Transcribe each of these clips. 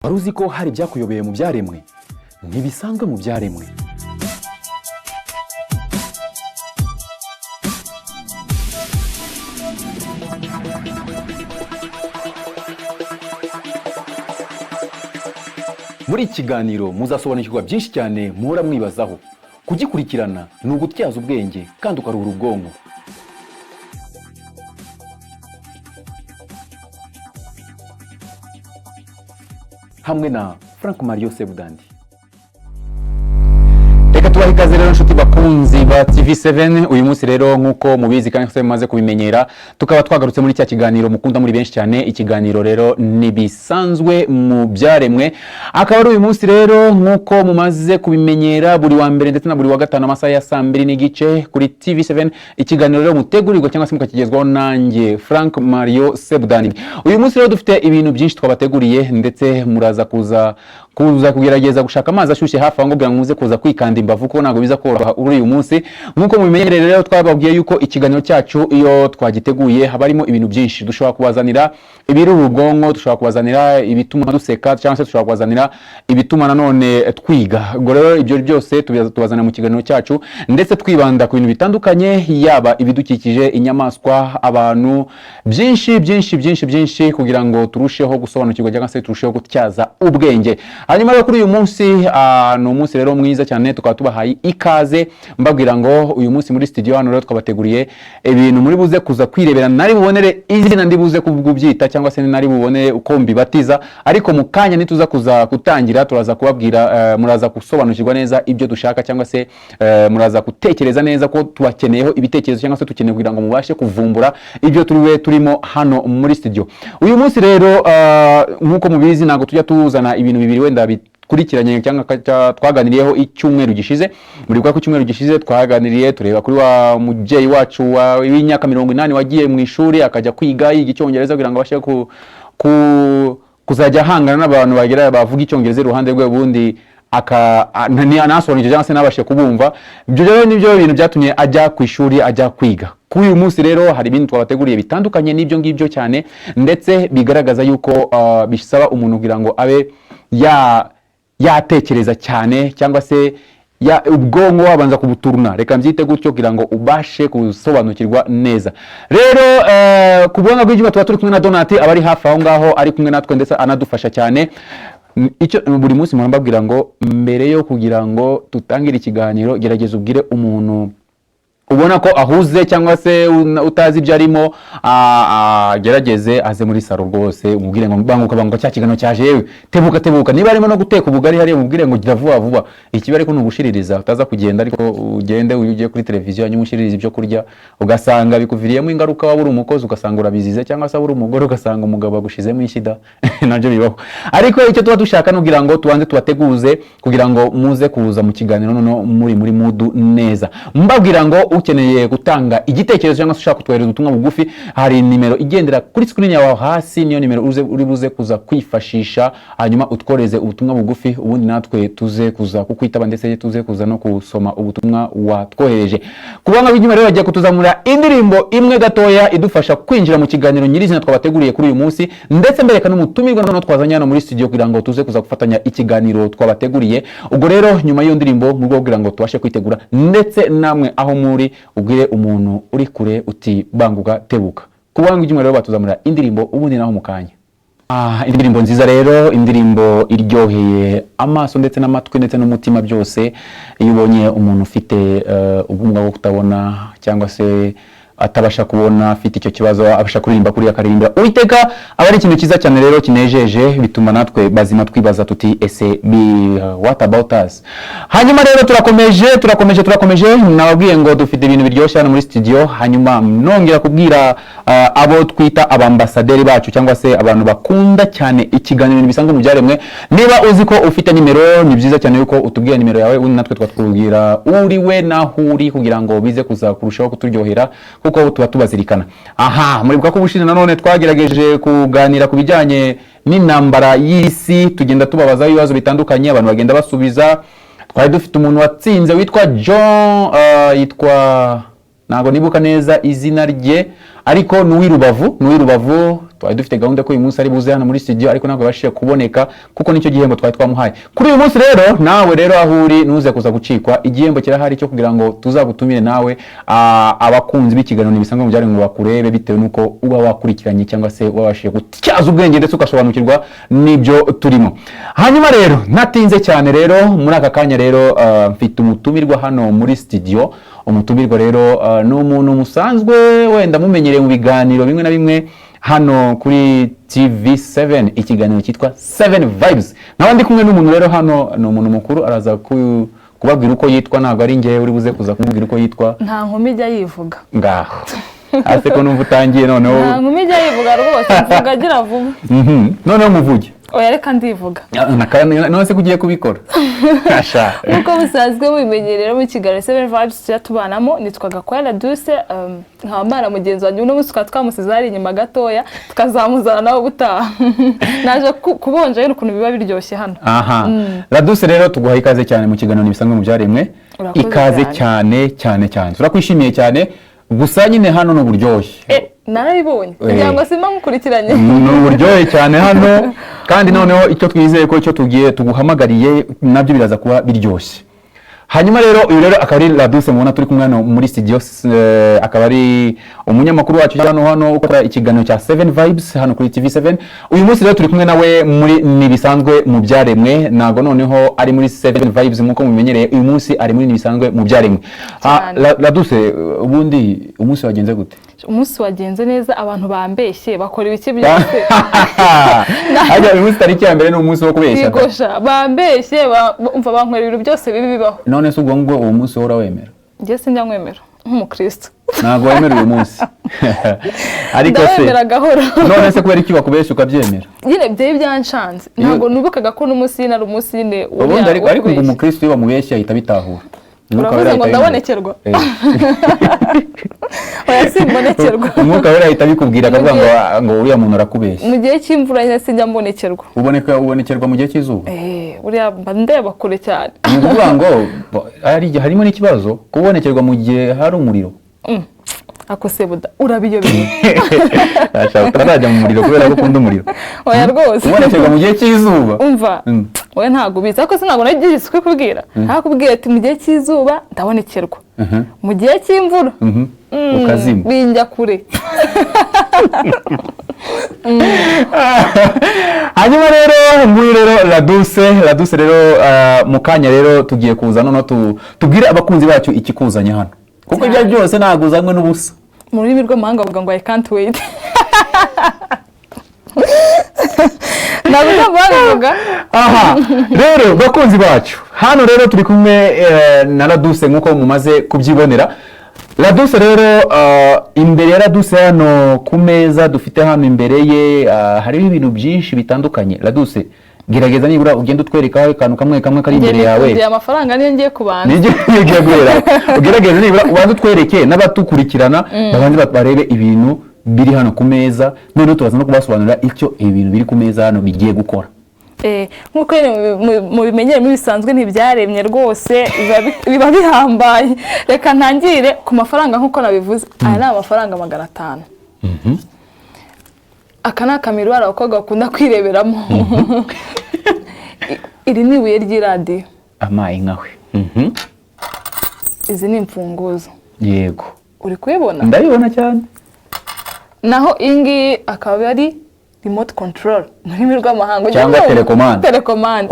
Wari uzi ko hari ibyakuyobeye mu byaremwe? Ntibisanzwe mu byaremwe. Muri iki kiganiro muzasobanukirwa byinshi cyane muhora mwibazaho. Kugikurikirana ni ugutyaza ubwenge kandi ukaruhura ubwonko. Hamwe na Sebudandi. Reka tubahe ikaze rero nshuti bakunzi ba TV7. Uyu munsi rero nkuko mubizi kandi se mumaze kubimenyera, tukaba twagarutse muri cya kiganiro mukunda muri benshi cyane. Ikiganiro rero Ntibisanzwe mu byaremwe. Akaba ari uyu munsi rero nkuko mumaze kubimenyera, buri wa mbere ndetse na buri wa gatanu amasaha ya 2:30 kuri TV7. Ikiganiro rero mutegurirwa cyangwa se mukakigezwaho nanjye Sebudandi. Uyu munsi rero dufite ibintu byinshi twabateguriye, ndetse muraza kuza kugerageza gushaka amazi ashyushye hafi aho ngo muze kuza kwikanda imbavu ko ntago biza koroha uyu munsi. Nkuko mubimenyereye rero twababwiye yuko ikiganiro cyacu iyo twagiteguye habarimo ibintu byinshi. Dushobora kubazanira ibiri ubwonko, dushobora kubazanira ibituma duseka, cyangwa se dushobora kubazanira ibituma nanone twiga. Ubwo rero ibyo byose tubazana mu kiganiro cyacu, ndetse twibanda ku bintu bitandukanye, yaba ibidukikije, inyamaswa, abantu, byinshi kugira ngo turusheho gusobanukirwa cyangwa se turusheho gutyaza ubwenge. Hanyuma rero kuri uyu munsi ni umunsi rero mwiza cyane, tukaba tubahaye ikaze mbabwira ngo uyu munsi muri studio hano rero twabateguriye ibintu muri buze kuza kwirebera. Nari bubonere izina ndi buze kubyita cyangwa se nari bubone uko mbibatiza, ariko mu kanya nituza kuza gutangira turaza kubabwira, muraza gusobanukirwa neza ibyo dushaka, cyangwa se muraza gutekereza neza ko tubakeneyeho ibitekerezo, cyangwa se tukeneye kugira ngo mubashe kuvumbura ibyo turimo hano muri studio. Uyu munsi rero nkuko mubizi ntago tujya tuzana ibintu bibiri wenda bikurikiranye cyangwa twaganiriyeho icyumweru gishize. Muri kwa cyumweru gishize twaganiriye tureba kuri wa mubyeyi wacu w'imyaka 80 wagiye mu ishuri akajya kwiga icyongereza kugira ngo abashe kuzajya hangana n'abantu bagira bavuga icyongereza iruhande rwe, ubundi anasobanukirwa cyangwa se nabashe kubumva. Ibyo rero nibyo bintu byatumye ajya ku ishuri, ajya kwiga. Kuri uyu munsi rero hari ibintu twabateguriye bitandukanye n'ibyo ngibyo cyane, ndetse bigaragaza yuko bisaba umuntu kugira ngo abe yatekereza cyane, cyangwa se ubwonko wabanza kubuturuna, reka mbyite gutyo, kugira ngo ubashe gusobanukirwa neza. Rero kubona bw'ijuma tuba turi kumwe na Donati abari hafi aho ngaho, ari kumwe natwe ndetse anadufasha cyane. Icyo buri munsi mbabwira ngo mbere yo kugira ngo tutangire ikiganiro, gerageza ubwire umuntu ubona ko ahuze cyangwa se utazi ibyo arimo, gerageze aze muri saro rwose, umubwire ngo banguka cya kiganiro cyaje, yewe tebuka. Niba arimo no guteka ubugari hariya, umubwire ngo gira vuba. Ikibi ariko nugushiririza, utaza kugenda ariko ugende ugiye kuri televiziyo hanyuma ushiririza ibyo kurya, ugasanga bikuviriyemo ingaruka. Waba uri umukozi ugasanga urabizize, cyangwa se uri umugore ugasanga umugabo agushizemo ishida nabyo bibaho. Ariko icyo tuba dushaka nugira ngo tubanze tubateguze kugira ngo muze kuza mu kiganiro noneho muri mudu neza. Mbabwira ngo ukeneye gutanga igitekerezo cyangwa se ushaka kutwohereza ubutumwa bugufi, hari nimero igendera kuri screen yawe hasi, niyo nimero uri buze kuza kwifashisha, hanyuma utworeze ubutumwa bugufi, ubundi natwe tuze kuza kukwitaba, ndetse tuze kuza no kusoma ubutumwa watwohereje. Kubanga bw'ijuma rero bagiye kutuzamura indirimbo imwe gatoya idufasha kwinjira mu kiganiro nyirizina twabateguriye kuri uyu munsi, ndetse mbereka n'umutumirwa no twazanye hano muri studio kugira ngo tuze kuza gufatanya ikiganiro twabateguriye. Ubwo rero nyuma y'iyo ndirimbo mu rwo kugira ngo tubashe kwitegura, ndetse namwe aho muri ubwire umuntu uri kure uti banguka tebuka. Kubanga ijuma rero batuzamura indirimbo, ubundi naho mukanya. Indirimbo nziza rero, indirimbo iryoheye amaso ndetse n'amatwi ndetse n'umutima byose. Iyo ubonye umuntu ufite ubumuga bwo kutabona, cyangwa se atabasha kubona, afite icyo kibazo, abasha kuririmba kuri akaririmba Uwiteka, aba ari ikintu cyiza cyane rero kinejeje, bituma natwe bazima twibaza tuti ese what about us. Hanyuma rero turakomeje nababwiye ngo dufite ibintu biryoshye hano muri studio. Hanyuma nongera kubwira abo twita abambasaderi bacu, cyangwa se abantu bakunda cyane ikiganiro Ntibisanzwe mu byaremwe. Niba uzi ko ufite nimero, ni byiza cyane yuko utubwira nimero yawe, undi natwe twatubwira uri we naho uri, kugira ngo bize kuza kurushaho kuturyohera, kuko tuba tubazirikana. Muribuka ko ubushize nanone twagerageje kuganira ku bijyanye n'intambara y'isi, tugenda tubabaza ibibazo bitandukanye, abantu bagenda basubiza. Twari dufite umuntu watsinze witwa John, yitwa ntago nibuka neza izina rye, ariko n'uwirubavu twari dufite gahunda ko uyu munsi ari buze hano muri studio ariko ntabwo bashije kuboneka kuko nicyo gihembo twari twamuhaye kuri uyu munsi rero nawe rero aho uri ntuze kuza gucikwa igihembo kirahari cyo kugira ngo tuzagutumire nawe abakunzi b'ikiganiro Ntibisanzwe mu Byaremwe bakurebe bitewe nuko uba wakurikiranye cyangwa se wabashije gutyaza ubwenge ndetse ugasobanukirwa n'ibyo turimo. Hanyuma rero natinze cyane rero muri aka kanya rero mfite umutumirwa hano muri studio. Umutumirwa rero ni umuntu musanzwe wenda mumenyereye mu biganiro bimwe na bimwe hano kuri TV7 ikiganiro cyitwa 7 Vibes. Nawe ndi kumwe n'umuntu rero hano ni umuntu mukuru araza kubabwira uko yitwa ntabwo ari ngewe uri buze kuza kumubwira uko yitwa. Nta nkumi ijya yivuga. Ngaho. Ase ko numva utangiye noneho. Nta nkumi ijya yivuga rwose mvuga agira vuba. Noneho muvuge. Oya reka ndivuga. None se kugiye kubikora. Asha. Uko bisanzwe mubimenyerera mu kiganiro 7 Vibes cyatubanamo nitwaga kwa Laduse nkabamara mugenzi wanjye uno munsi twamusize ari inyuma gatoya tukazamuzana nawe gutaha. Naje kubonja rero ukuntu biba biryoshye hano. Aha. Laduse rero tuguha ikaze cyane mu kiganiro Ntibisanzwe mu Byaremwe. Ikaze cyane. Turakwishimiye cyane. Gusa nyine hano no buryoshye. Narabibonye kugira ngo simba mukurikiranye. No buryoshye cyane hano kandi noneho icyo twizeye ko icyo tugiye tuguhamagariye nabyo biraza kuba biryoshye. Hanyuma rero uyu rero akaba ari Laduse mubona turi kumwe muri studio akaba ari umunyamakuru wacu hano ukora ikiganiro cya 7 Vibes hano kuri TV7. Uyu munsi rero turi kumwe nawe muri Ntibisanzwe mu Byaremwe nago noneho ari muri 7 Vibes nkuko mumenyereye uyu munsi ari muri Ntibisanzwe mu Byaremwe. Laduse ubundi umunsi wagenze gute? Umunsi wagenze neza abantu bambeshye bakora ibiki byose. Ajya uyu munsi tariki ya mbere ni umunsi wo kubeshya. Bigosha bambeshye umva bankwera ibintu byose bibi bibaho. None se ubwo ngo uwo munsi wora wemera? Ngiye sinjya nkwemera nk'umukristo. Ntabwo wemera uyu munsi. Ariko se none se kubera iki bakubeshya ukabyemera? Nyine byaye byanshanze. Ntabwo nubukaga ko n'umunsi nari umunsi nyine ubundi ariko ngo umukristo iyo bamubeshya ahita bitahura. Uravuze ngo ndabonekerwa. Oya simbonekerwa. Umwuka wera ahita bikubwira akavuga ngo uriya muntu arakubeshya. Mu gihe cy'imvura nyine sinjya mbonekerwa. Ubonekerwa mu gihe cy'izuba? Uriya ndeba kure cyane. Ni ukuvuga ngo harimo n'ikibazo kubonekerwa mu gihe hari umuriro. Ako Sebuda urabiyobeye. Ashaka utarajya mu muriro kubera ko ukunda umuriro. Oya rwose. Ubonekerwa mu gihe cy'izuba. Umva. Oya ntago biza ko sinabwo nagiye isuku kubwira. Nakubwiye ati mu gihe cy'izuba ndabonekerwa. Mu gihe cy'imvura. Ukazima. Binjya kure. Hanyuma rero nguyu rero Laduse rero mu kanya rero tugiye kuza none tubwire abakunzi bacu ikikuzanya hano. Kuko ibyo byose ntago uzanywe n'ubusa. Mu rurimi rw'amahanga bavuga ngo I can't wait. Navuga. Aha. Rero bakunzi bacu hano rero turi kumwe na Laduse nkuko mumaze kubyibonera. Laduse rero imbere ya Laduse hano ku meza dufite hano imbere ye hari ibintu byinshi bitandukanye. Laduse gerageza nibura ugenda utwereka akantu kamwe kari imbere yawe. Ngiye amafaranga niyo ngiye kubanza. Ngiye guhera. Ugerageza nibura ubanze utwereke n'abatukurikirana babanze barebe ibintu biri hano ku meza none tubaza no kubasobanurira icyo ibintu biri ku meza hano bigiye gukora. Nkuko mu bimenyere muri bisanzwe ntibyaremye rwose biba bihambaye. Reka ntangire ku mafaranga nkuko nabivuze. Aya ni amafaranga 500. Aka ni akamiro abakobwa bakunda kwireberamo. Iri ni ibuye ry'iradiyo. Amaye nkawe. Izi ni imfunguzo. Yego. Uri kubibona? Ndabibona cyane. Naho ingi akaba ari remote control muri rw'amahanga cyangwa telecommand.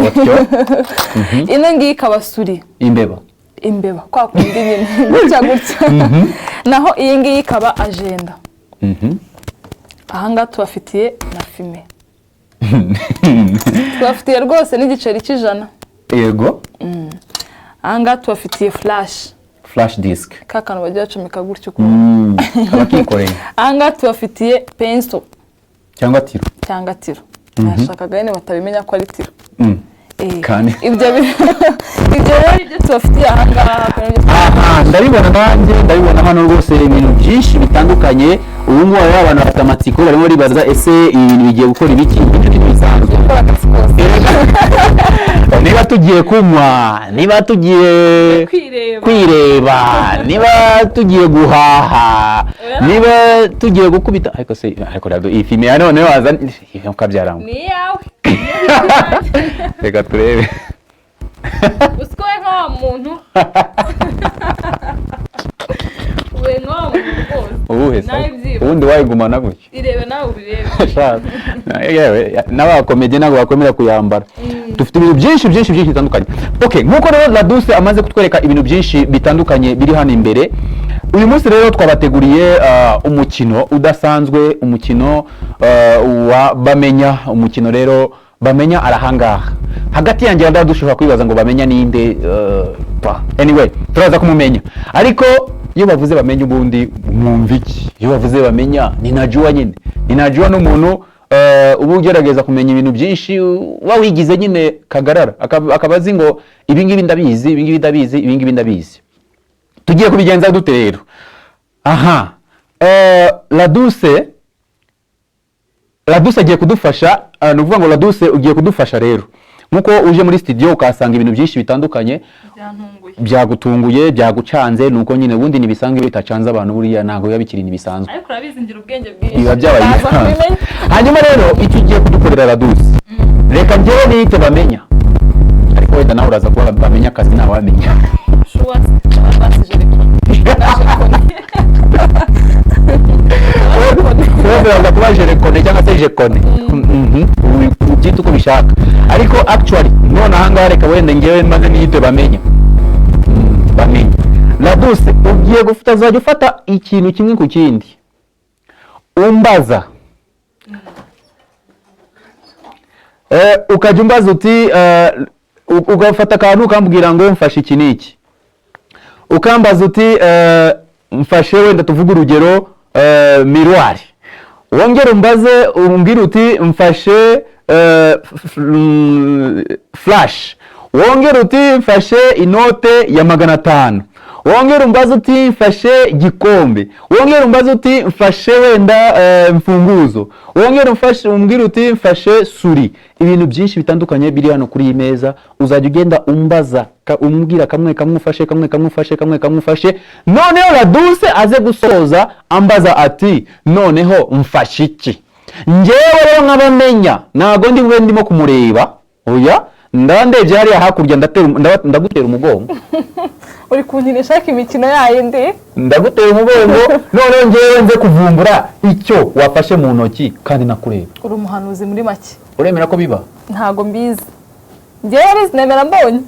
Ino ngi ikabasuri. Imbeba kwa kundi nyine gutya. Naho iyi ngi ikaba agenda. Ahanga tubafitiye na filme. Tubafitiye rwose n'igiceri cy'ijana. Yego. Ahanga tubafitiye flash disk. Kakano bagiye bacomeka gutyo ko. Abakikoreye. Ahanga tubafitiye pencil. Cyangwa tiro. Nashakaga nyine batabimenya ko ari tiro. Kandi ibyo rero ibyo tubafitiye ahangaha. ndabibona hano rwose ibintu byinshi bitandukanye. Ubu ngubu abantu bafite amatsiko barimo ribaza ese ibi bintu bigiye gukora ibiki? Ntibisanzwe. niba tugiye kunywa, niba tugiye kwireba, niba tugiye guhaha, niba tugiye gukubita, ariko rado iyi filime ya none waza ukabyaramo ni yawe. reka turebe. Usikoye nk'awa muntu. We nk'awa muntu rwose. Ubuhe se? Ubundi wayigumana gutya. Irebe nawe ubirebe. N'abakomedi ntabwo bakomera kuyambara. Dufite ibintu byinshi bitandukanye. Okay, nkuko rero Laduse amaze kutwereka ibintu byinshi bitandukanye biri hano imbere. Uyu munsi rero twabateguriye umukino udasanzwe, umukino wa bamenya, umukino rero bamenya arahangaha. Hagati yanjye na dushobora kwibaza ngo bamenya ninde, anyway turaza kumumenya. Ariko iyo bavuze bamenya ubundi mwumva iki? Iyo bavuze bamenya ni Najua nyine. Ni Najua n'umuntu ubu ugerageza kumenya ibintu byinshi wawigize nyine kagarara akabazi ngo ibi ngibi ndabizi, ibi ngibi ndabizi, ibi ngibi ndabizi. Tugiye kubigenza dute rero? Aha, Laduse agiye kudufasha. Nuvuga ngo Laduse ugiye kudufasha rero. Nkuko uje muri studio ukasanga ibintu byinshi bitandukanye byagutunguye, byagucanze, nuko nyine ubundi nibisanzwe bitacanze abantu buriya ntago yabikiri nibisanzwe. Ariko urabizingira ubwenge bwinshi. Biba byabaye. Hanyuma rero icyo ugiye kudukorera Laduse, reka njyewe niyite bamenya. Ariko wenda nawe uraza kuba bamenya akazi nawe wamenya. Shuwa basije Wenda kuba jerekone cyangwa se jekone. Ubyita uko bishaka. Ariko actually none ahangaha reka wenda njyewe maze niyite bamenya. Bamenya. Laduse ugiye uzajya ufata ikintu kimwe ku kindi. Umbaza. Ukajya umbaza uti ugafata akantu ukambwira ngo mfashe iki niki. Ukambaza uti mfashe wenda tuvuga urugero miroir. Wongera umbaze umbwira uti mfashe flash. Wongera uti mfashe inote ya 500. Wongera umbaze uti mfashe gikombe. Wongera umbaze uti mfashe wenda mfunguzo. Wongera umbwira uti mfashe suri. Ibintu byinshi bitandukanye biri hano kuri iyi meza. Uzajya ugenda umbaza umbwira kamwe kamufashe. Noneho Laduse aze gusoza ambaza ati noneho mfashe iki. Njyewe rero nkabamenya nago ndi bwe ndimo kumureba. Oya ndandebye hariya hakurya ndagutera umugongo. Uri kunkinisha imikino yayindi. Ndagutera umugongo noneho njyewe nze kuvumbura icyo wafashe mu ntoki kandi nakureba. Uri umuhanuzi muri make. Uremera ko biba? Ntago mbizi. Njyewe arizi nemera mbonye.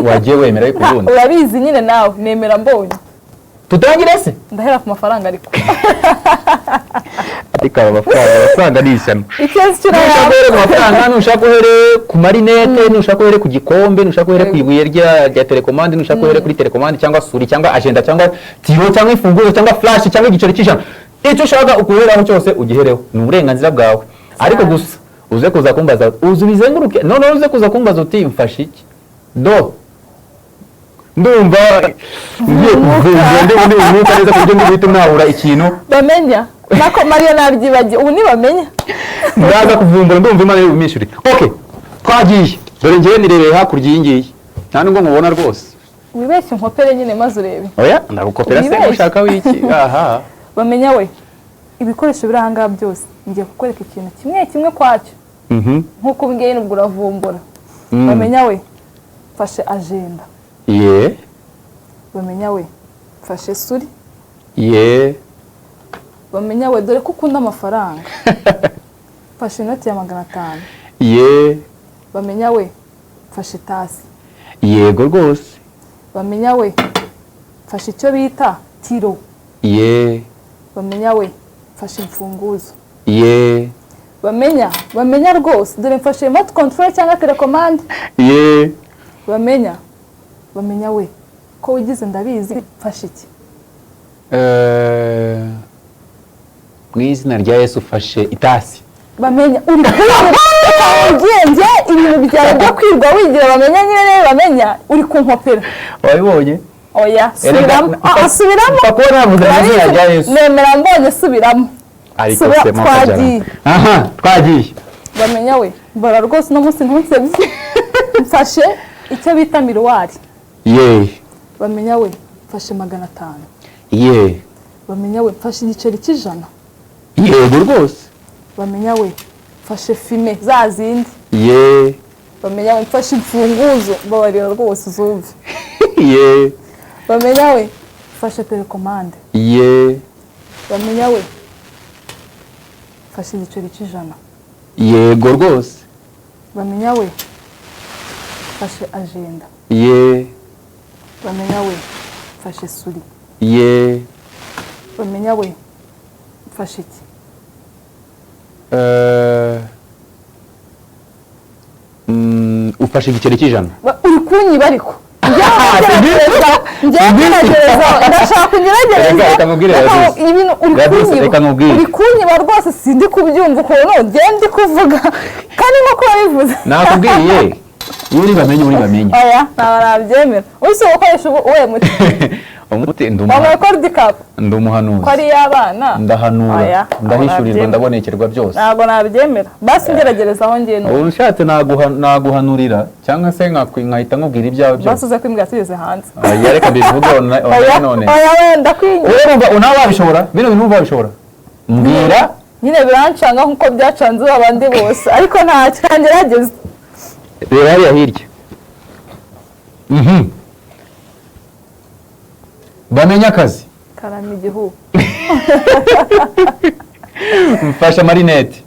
Wagiye wemera ariko ubundi. Urabizi nyine nawe nemera mbonye. Tutangire se? Ndahera ku mafaranga ariko. Ariko amafaranga ni ishyano. Icyezi kiraya. Nushaka amafaranga, nushaka uhere ku marinete, nushaka uhere ku gikombe, nushaka uhere ku ibuye rya telekomande, nushaka uhere kuri telekomande cyangwa suri cyangwa agenda cyangwa tiro cyangwa ifunguzo cyangwa flash cyangwa igiceri cy'ijana. Icyo ushaka ukuheraho cyose ugihereho. Ni uburenganzira bwawe. Ariko gusa uze kuza kumbaza uzubizenguruke none uze kuza kumbaza uti mfashe iki. Ndumva ngiye kuvuga ndi umwuka neza kuburyo ngibita mwahura ikintu bamenya nako Maria nabyibagiye ubu ni bamenya ndaza kuvumbura ndumva Imana y'ubumishuri. Okay, twagiye dore ngiye nirebeye hakurya y'ingiyi nta nubwo mubona rwose. Wibeshye nkopere nyine maze urebe. Oya ndagukopera se ushaka wiki. Aha bamenya we ibikoresho birahanga byose ngiye kukwereka ikintu kimwe kwacyo. Nkuko ubwiye nubwo uravumbura. Bamenya we fashe agenda. Ye. Bamenya we fashe suri. Ye. Bamenya we dore ko ukunda amafaranga. Fashe inoti ya 500. Ye. Bamenya we fashe tasi. Yego rwose. Bamenya we fashe icyo bita tiro. Ye. Bamenya we fashe imfunguzo. Ye. Bamenya rwose dore mfashe remote control cyangwa telecommande. Ye. Bamenya we ko ugize ndabizi fashe iki. Mu izina rya Yesu fashe itasi. Bamenya uri kugenje ibintu byawe byo kwirwa wigira bamenya nyine bamenya uri kunkopera. Wabibonye? Oya subiramo. Pakora navuze mu izina rya Yesu. Nemera mbonye subiramo. Ariko se twagiye. Aha twagiye. Bamenya we bara rwose no munsi ntunsebye. mfashe icyo bita miruwari. Bamenya we mfashe 500. Bamenya we mfashe igiceri cy'ijana. Yego rwose. Bamenya we mfashe fime za zindi. Bamenya we mfashe imfunguzo babarira rwose uzumve. Bamenya we mfashe telekomande. Bamenya we mfashe igiceri cy'ijana. Yego rwose. Bamenya we mfashe agenda. Bamenya we mfashe suri. Bamenya we mfashe iki? Ufashe igiceri cy'ijana. Uri kunyiba ariko. Ndashaka kugerageza. Uri kunyiba rwose sindi kubyumva ukuntu ngende kuvuga kandi nko bivuze. Nakubwiye uri bamenye. Oya ntabyemera. Uzi ukoresha uwe muti. Umuti ndumuhanura. Record cap. Ndumuhanura. Ko ari yabana. Ndahanura. Ndahishurirwa ndabonekerwa byose. Ntago nabyemera. Basi ngeragereza aho ngiye no. Unshatse naguhanurira cyangwa se nkahita nkubwira ibyawe byose. Basuze kwimbwa tugeze hanze. Oya reka bivuge none. Oya wenda kwinyi. Urumva wabishobora? Bino bintu wabishobora? Mbwira. Nyine birancanga nkuko byacanze abandi bose ariko nta cyangerageza. Reba hariya hirya. Bamenya akazi. Karame igihugu. Mfasha marinette.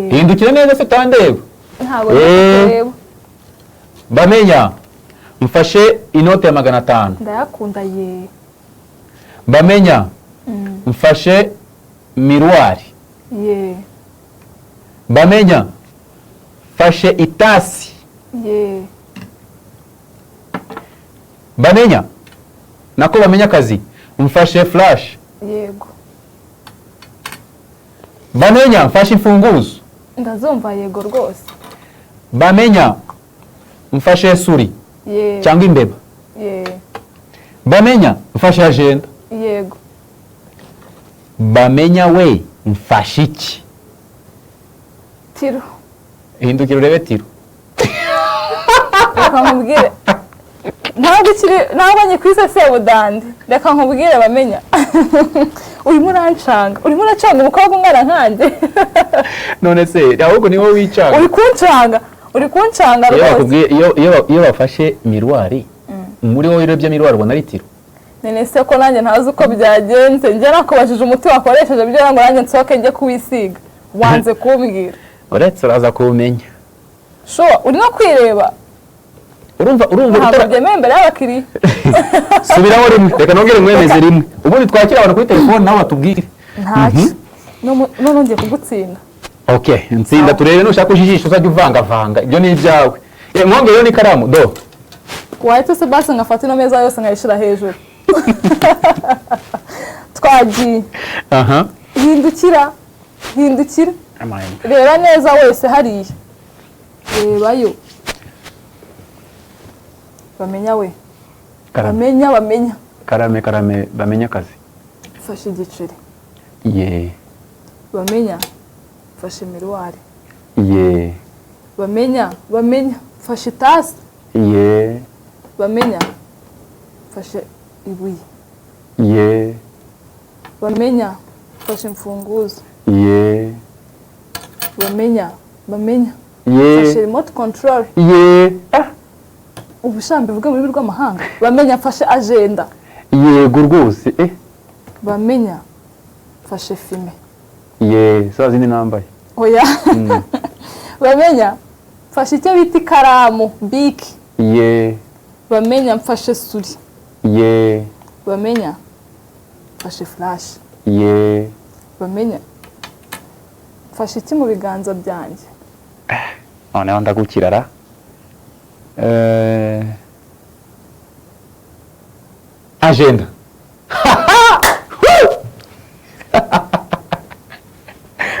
Hindukira neza se utandeba. Ntabwo ndeba. Bamenya mfashe inote ya 500. Ndayakunda Bamenya mfashe miruwari. Bamenya mfashe itasi. Bamenya nako bamenya akazi mfashe flash. Yego. Bamenya mfashe imfunguzo. Ndazumva yego rwose. Bamenya mfashe suri. Cyangwa imbeba. Bamenya mfashe agenda. Yego. Bamenya we mfashe iki? Tiro. Hindukira urebe tiro. Reka nkubwire. Ntabwo nyikwise Sebudandi. Reka nkubwire bamenya. Urimo urancanga. Urimo uracanga umukobwa ungana nkanjye. None se ahubwo niwo wicanga. Uri kuncanga rwose. Iyo bafashe miruwari muri wowe urebye miruwari ubona ari tiro. Nene se ko nanjye ntazi uko byagenze. Njye nakubajije umuti wakoresheje byo ngo nanjye nsohoke njye kuwisiga. Wanze kumbwira. Uretse uraza kumenya. Uri no kwireba. Urumva ntabwo byemeye imbere y'abakiriya. Subiraho rimwe reka nongere mwemeze rimwe ubundi twakira abantu kuri telefone nawe batubwire. Ntacyo none ngiye kugutsinda. Okay ntsinda turebe nushaka ujijisha uzajya uvangavanga ibyo ni ibyawe. Mwongeyeho n'ikaramu do. Wahita se basi ngafata ino meza yose nkayishira hejuru. Twagiye. Hindukira. Reba neza wese hariya. Rebayo. Bamenya we. Bamenya. Karame bamenya akazi. Fashe igiceri. Bamenya. Fashe miruwari. Bamenya. Fashe itasi. Bamenya. Fashe ibuye. Bamenya. Fashe imfunguzo. Bamenya. Fashe remote control. Ubushambe bwo muri rw'amahanga. Bamenya fashe agenda. Yego rwose. Bamenya fashe fime. Sazi ni nambaye. Oya. Bamenya fashe icyo bita ikaramu biki. Bamenya mfashe suri. Bamenya fashe flash. Bamenya fashe iki mu biganza byanjye. Noneho ndagukirara. Agenda.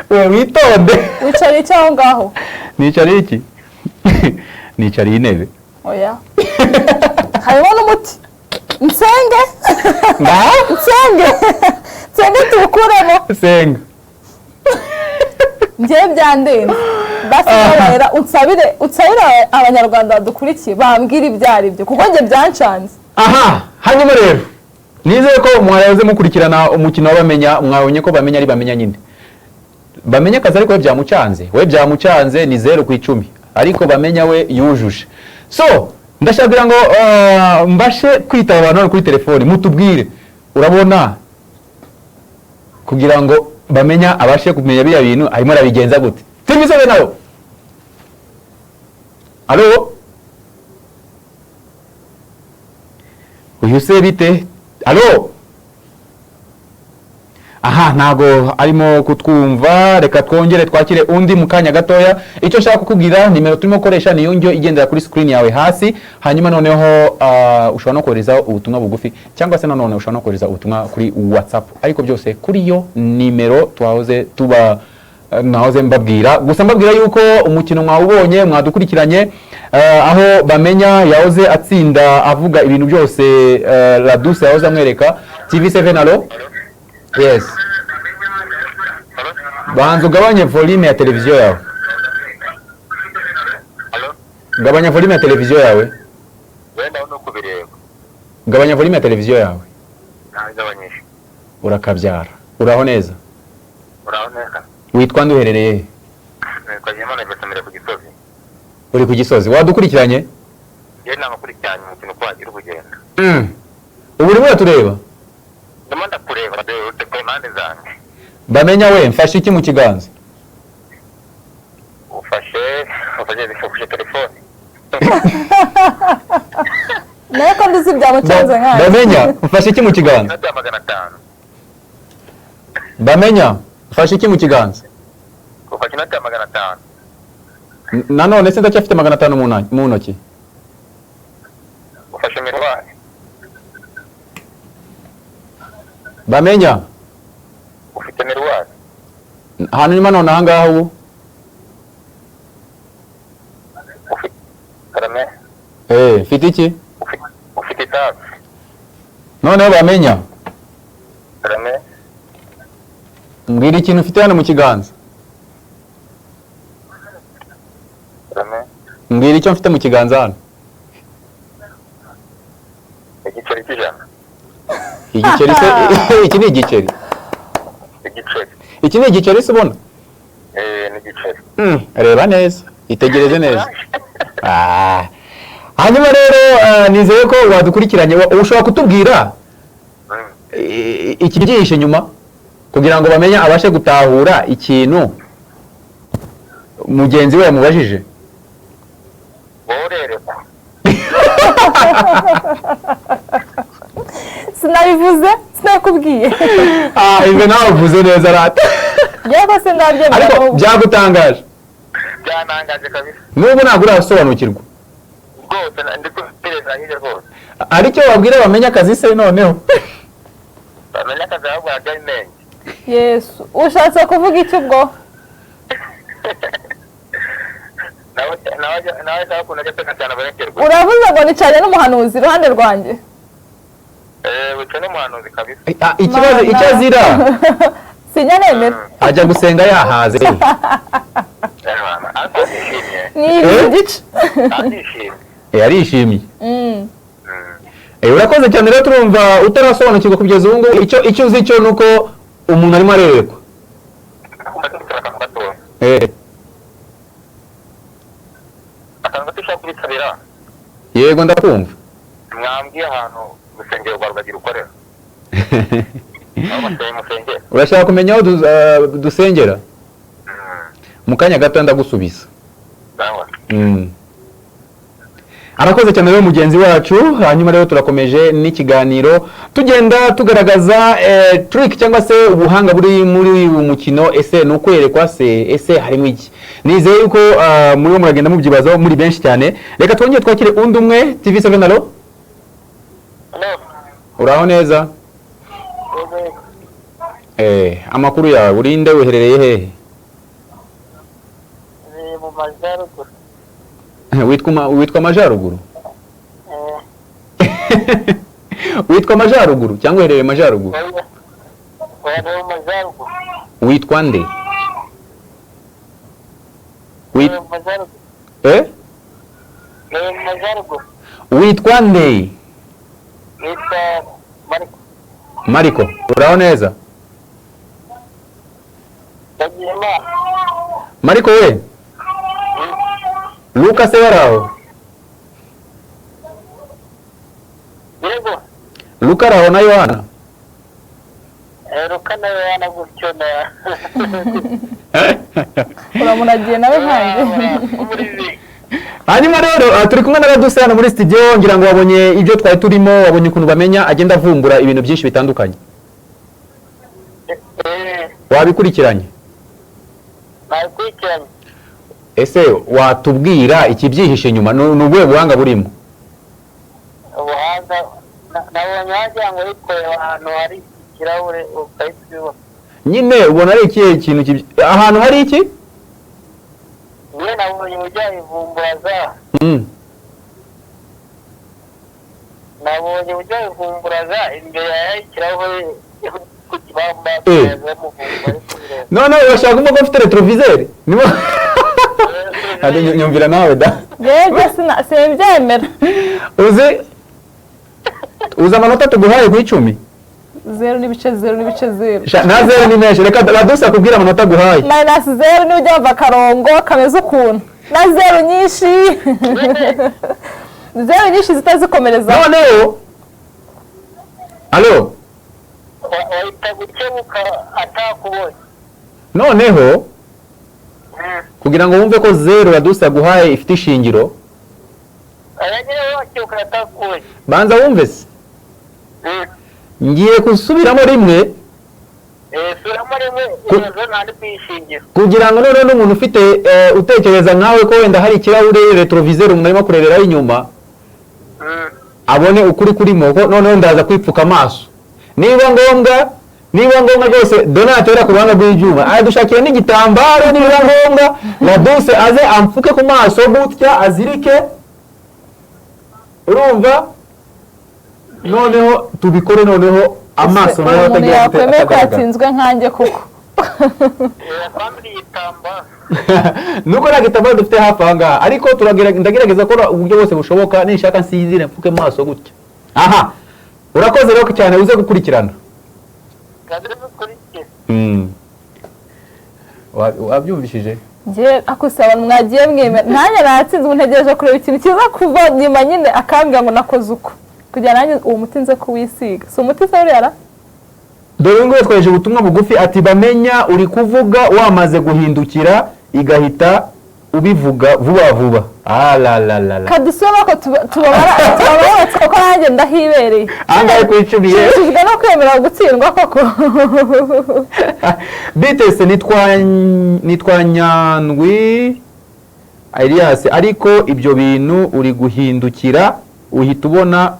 Witonde. Wicariye cyaho ngaho. Nicariye iki? Nicariye intebe. Oya. Harimo n'umuti. Nsenge. Nsenge tukuremo. Senga. Njye byandenze. basi unsabire abanyarwanda badukurikiye bambwira ibyo ari byo kuko njye byancanze. Aha, hanyuma rero nizeye ko mwayaze mukurikirana umukino w'abamenya, mwabonye ko bamenya ari bamenya nyine. Bamenya akazi ariko we byamucanze ni 0 ku 10 ariko bamenya we yujuje. So ndashaka ngo mbashe kwitaba abantu kuri telefone mutubwire urabona kugira ngo bamenya abashe kumenya biya bintu arimo arabigenza gute. TV7 nayo. Allo? Uyu se bite? Allo? Aha, ntago arimo kutwumva. Reka twongere twakire undi mukanya gatoya. Icyo nshaka kukubwira nimero turimo koresha niyo njyo igendera kuri screen yawe hasi. Hanyuma noneho ushobora no kohereza ubutumwa bugufi cyangwa se none ushobora no kohereza ubutumwa kuri WhatsApp. Ariko byose kuri yo nimero twahoze nahoze mbabwira. Gusa mbabwira yuko umukino mwawubonye mwadukurikiranye aho bamenya yahoze atsinda avuga ibintu byose Laduse yahoze amwereka. TV7 allo? Yes. Banza ugabanye volume ya televiziyo yawe. Gabanya volume ya televiziyo yawe. Wenda no kubireba. Gabanya volume ya televiziyo yawe. Nagabanyije. Urakabyara. Uraho neza? Uraho neza. Witwa nduherereye? Kwa Imana Ibasamira ku Gisozi. Uri ku Gisozi. Wadukurikiranye? Ye namakurikiranye umukino kwagira ubugenda. Ubu urimo tureba? Ndamanda kureba ute ku impande zanjye. Bamenya we mfashe iki mu kiganza? Ufashe telefone. Naye ko ndizi byamucanze nkaje. Bamenya mfashe iki mu kiganza? Bamenya mfashe iki mu kiganza? Ufashe inoti ya 500. Nanone se ndacyafite 500 mu ntoki. Ufashe miruwari. Bamenya ufite miruwari. Hanyuma none ahangaha ubu Karame. Mfite iki? Ufite itabi. None bamenya. Karame. Mbwira ikintu ufite hano mu kiganza. Karame. Mbwira icyo mfite mu kiganza hano. Igiceri cy'ijana. Igiceri se iki ni igiceri. Igiceri. Iki ni igiceri se ubona? Ni igiceri. Reba neza. Itegereze neza. Hanyuma rero nizeye ko wadukurikiranye ushobora kutubwira iki gihishe nyuma kugira ngo bamenye abashe gutahura ikintu mugenzi we yamubajije. Worerekwa. Sinabivuze, sinakubwiye. Ibe nawe uvuze neza rata. Yego se ndabye ariko byagutangaje. Byanangaje kabisa. N'ubu ntabwo urasobanukirwa. Rwose ndiko pereza hirya rwose. Aricyo wabwira bamenya akazi se noneho. Bamenya akazi ahubwo hajya imenge. Yesu, ushatse kuvuga iki ubwo? nawe cyakunda cyane cyane abarekerwa. Uravuze ngo nicanye n'umuhanuzi iruhande rwanjye. Wicaye n'umuhanuzi kabisa. Ikibazo icyo azira. Sinya nemera. Ajya gusenga yahaze. Ni igice. Yarishimye. Urakoze cyane rero turumva utarasobanukirwa kugeza ubu ngubu icyo uzi cyo nuko umuntu arimo arerekwa. Akanga tushaka kubitabira. Yego ndakumva. Mwambwiye ahantu gusengera kwa Rwagira ukorera. Urashaka kumenya aho dusengera? Mu kanya gato ndagusubiza. Arakoze cyane rero mugenzi wacu. Hanyuma rero turakomeje n'ikiganiro tugenda tugaragaza trick cyangwa se ubuhanga buri muri umukino. Ese no kwerekwa se ese harimo iki? Nizeye yuko muri muragenda mubyibazaho muri benshi cyane. Reka twongere twakire undi umwe. TV7 allo? Uraho neza? Amakuru yawe urinde uherereye hehe? Ni mu Majyaruguru. Witwa Majyaruguru? Witwa Majyaruguru cyangwa uherereye Majyaruguru? Mu Majyaruguru. Witwa nde? witwa nde? Mariko, uraho neza? Mariko we? Luka se waraho? Luka araho na Yohana? Luka na Yohana gutyo na uramunagiye nawe nkanjye. Hanyuma rero turi kumwe n'abaduse hano muri studio, ngira ngo wabonye ibyo twari turimo, wabonye ukuntu bamenya agenda avumbura ibintu byinshi bitandukanye. Wabikurikiranye? Nabikurikiranye. Ese watubwira ikibyihishe nyuma n'ubwe buhanga burimo? Ubuhanga nabonye wagira ngo yikoreye ahantu hari ikirahure ukayisiba. Nyine ubona ari ikihe kintu ahantu hari iki? Niyo nabonye ujya ivumbura za. Nabonye ujya ivumbura za imbere y'ikirahure ku kibamba cyazemo vumbura. None urashaka ko ufite retroviseur? Nimo ade nyumvira nawe da. Yego simbyemera. Uzi amanota tuguhaye ku 10? 0.0. Na 0 ni menshi, reka badusa kubwira amanota guhaye. -0 ni ujya bava karongo kameze ukuntu. Na 0 nyinshi. 0 nyinshi zitazikomereza. Noneho. Allo. Wahita gukebuka atakubonye. Noneho kugira ngo wumve ko 0 badusa guhaye ifite ishingiro. Ayagira wakebuka atakubonye. Banza wumve se. Ngiye kusubiramo rimwe. Subiramo rimwe izo ntari kwishingira. Kugira ngo none n'umuntu ufite utekereza nawe ko wenda hari ikirahure retroviseur umuntu arimo kureberaho inyuma. Abone ukuri kurimo ko noneho ndaza kwipfuka amaso. Niba ngombwa rwose Donatera ku banga bw'ibyuma dushakira n'igitambaro niba ngombwa na dose aze amfuke ku maso gutya azirike. Urumva? Noneho tubikore noneho amaso nayo atagira kwemeye kwatsinzwe nkanjye kuko. Nuko nta gitambaro dufite hafi aha ngaha ariko ndagerageza ko uburyo bwose bushoboka nishaka nsizire mfuke amaso gutya. Aha urakoze rero cyane uze gukurikirana. Wabyumvishije? Ngiye akusaba mwagiye mwemera nanjye natsinzwe ntegereje kureba ikintu kiza kuva nyuma nyine akambwira ngo nakoze uko kugira nanjye uwo muti nze kuwisiga. Si umuti se uriya? Dore ngo twaje ubutumwa bugufi ati bamenya uri kuvuga wamaze guhindukira igahita ubivuga vuba vuba. Kadusoma ko tubabara ko nanjye ndahibereye. Angaye kwicubiye. Tujwe no kwemera gutsindwa koko. Bitese nitwa Nyandwi Elias ariko ibyo bintu uri guhindukira uhita ubona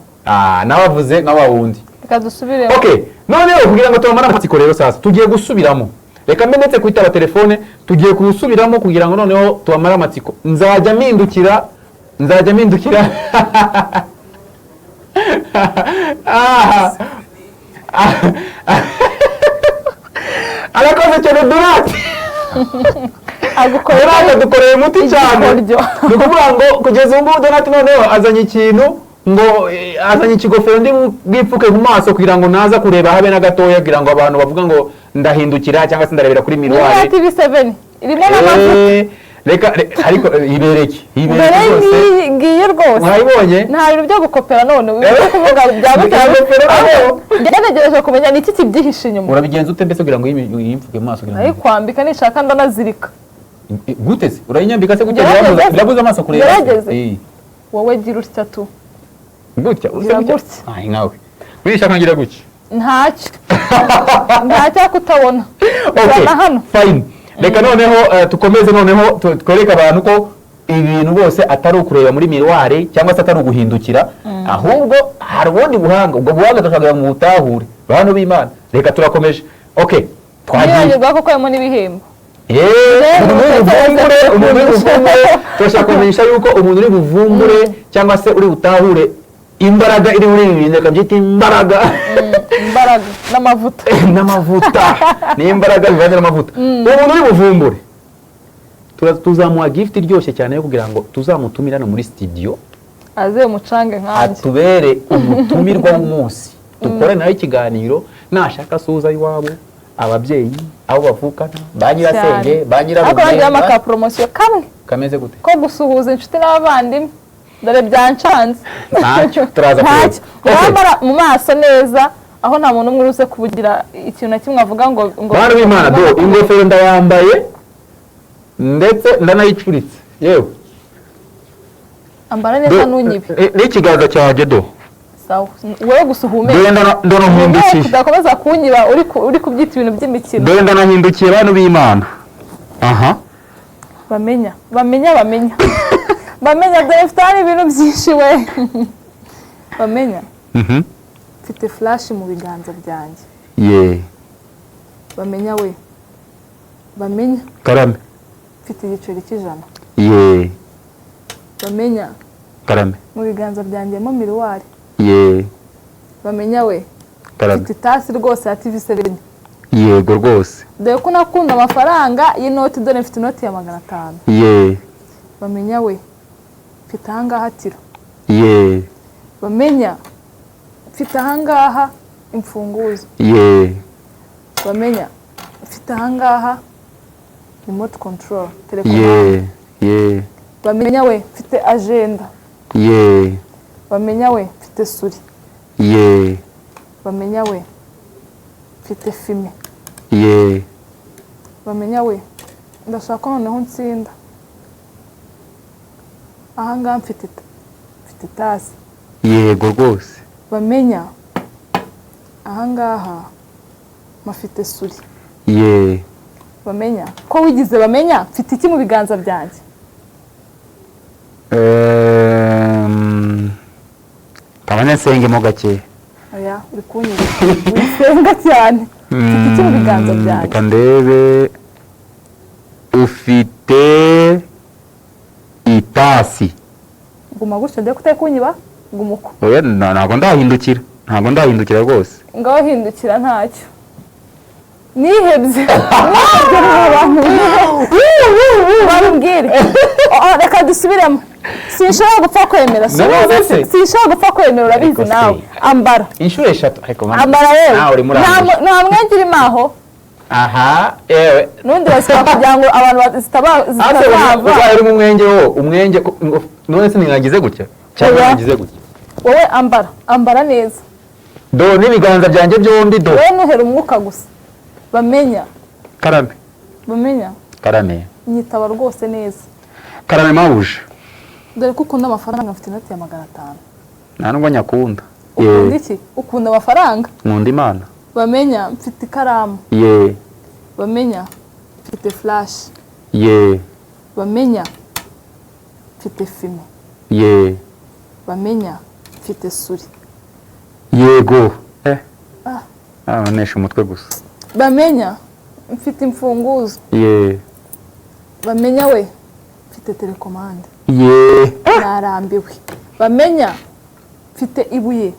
nabavuze nk'abawundi. Kadusubiremo. Okay, noneho kugira ngo tubamara amatsiko rero sasa tugiye gusubiramo. Reka mbenetse kwitaba telefone tugiye kusubiramo kugira ngo noneho tubamara amatsiko. Nzajya mpindukira. Arakoze cyane Donati. Dukoreye umuti cyane. Nukuvuga ngo kugeza ubu Donati noneho azanye ikintu ngo azanye ikigofero ndi bwipfuke ku maso kugira ngo naza kureba habe na gatoya kugira ngo abantu bavuga ngo ndahindukira cyangwa se ndarebera kuri miroir. TV7 irimo n'amavuta. Reka ariko ibereke rwose. Ngiye rwose. Mwayibonye? Nta bintu byo gukopera none kuvuga bya gutaro. Ngerageje kumenya niki kibyihishe inyuma. Urabigenza ute mbese kugira ngo yimfuke mu maso kugira ngo. Ari kwambika nishaka ndanazirika. Gute se? Urayinyambika se gute byabuze amaso kureba? Wowe gira utya tu. Gutya gutya. Ai nawe. Wishaka ngira gutya. Ntacyo kutabona. Okay. Fine. Reka noneho tukomeze noneho twereka abantu ko ibintu bose atari ukureba muri miroir cyangwa se atari uguhindukira ahubwo hari ubundi buhanga ubwo buhanga tukagera mu butahure bantu b'Imana. Reka turakomeje. Okay. Twagiye koko ko muri bihembo. Umuntu turashaka kumenyesha yuko umuntu uri buvumbure cyangwa se uri butahure imbaraga iri muri ibi bintu akabyita imbaraga n'amavuta ni imbaraga bivanze n'amavuta umuntu uri buvumbure tuzamuha gift iryoshye cyane yo kugira ngo tuzamutumira no muri studio aze umucange nkanjye atubere umutumirwa w'umunsi dukore nayo ikiganiro nashaka suza iwabo ababyeyi abo bavukana ba nyirasenge ba nyirarume ariko nagira aka promotion kamwe kameze gute ko gusuhuza inshuti n'abavandimwe dore byancanze ntacyo turaza kurambara mu maso neza aho nta muntu umwe uruze kubugira ikintu na kimwe avuga ngo bana b'Imana do ingofero ndayambaye ndetse ndanayicuritse yewe ambara neza nunyibe n'ikiganza cyanjye do sawa wowe gusuhume ndona nhindukiye kudakomeza kunyiba uri kubyita ibintu by'imikino dore ndanahindukiye bantu b'Imana aha bamenya dore mfite ibintu byinshi we bamenya mfite flash mu biganza byanjye bamenya we bamenya karame mfite igiceri cy'ijana bamenya karame mu biganza byanjye mo miruwari bamenya we karame mfite itasi rwose ya TV7 yego rwose dore ko nakunda amafaranga y'inoti dore mfite inoti ya 500 bamenya we mfite ahangaha tiro bamenya mfite ahangaha imfunguzo bamenya mfite ahangaha remote control telecommande bamenya we mfite agenda bamenya we mfite suri bamenya we mfite filme bamenya we ndashaka noneho nsinda ahangaha mfite tasi yego rwose bamenya ahangaha mafite suri bamenya ko wigize bamenya mfite iki mu biganza byanjye kabane sengemo gake oya uri kunyira wisenga cyane mfite iki mu biganza byanjye kandebe ufite itasi guma gutyo ndeko utakunyiba gumuko oya ntago ndahindukira rwose ngaho hindukira ntacyo nihebye abantu bambwire reka dusubiremo sinshobora gupfa kwemera sinshobora gupfa kwemera urabizi nawe ambara inshuro eshatu ambara yewe nta mwenge urimo aho aha ewe n'undi basaba kugira ngo abantu zitabava uri mu mwenge wo umwenge none se ninagize gutya cyangwa nagize gutya wowe ambara neza do n'ibiganza byanjye byombi do wowe nuhera umwuka gusa bamenya karame bamenya karame nyitaba rwose neza karame mawuje dore ko ukunda amafaranga mfite inoti ya 500 nta nubwo nyakunda ukunda iki ukunda amafaranga nkunda Imana bamenya mfite ikaramu bamenya mfite flash bamenya mfite filme bamenya mfite suri yego nesha umutwe gusa bamenya mfite imfunguzo bamenya we mfite telecommande narambiwe bamenya mfite ibuye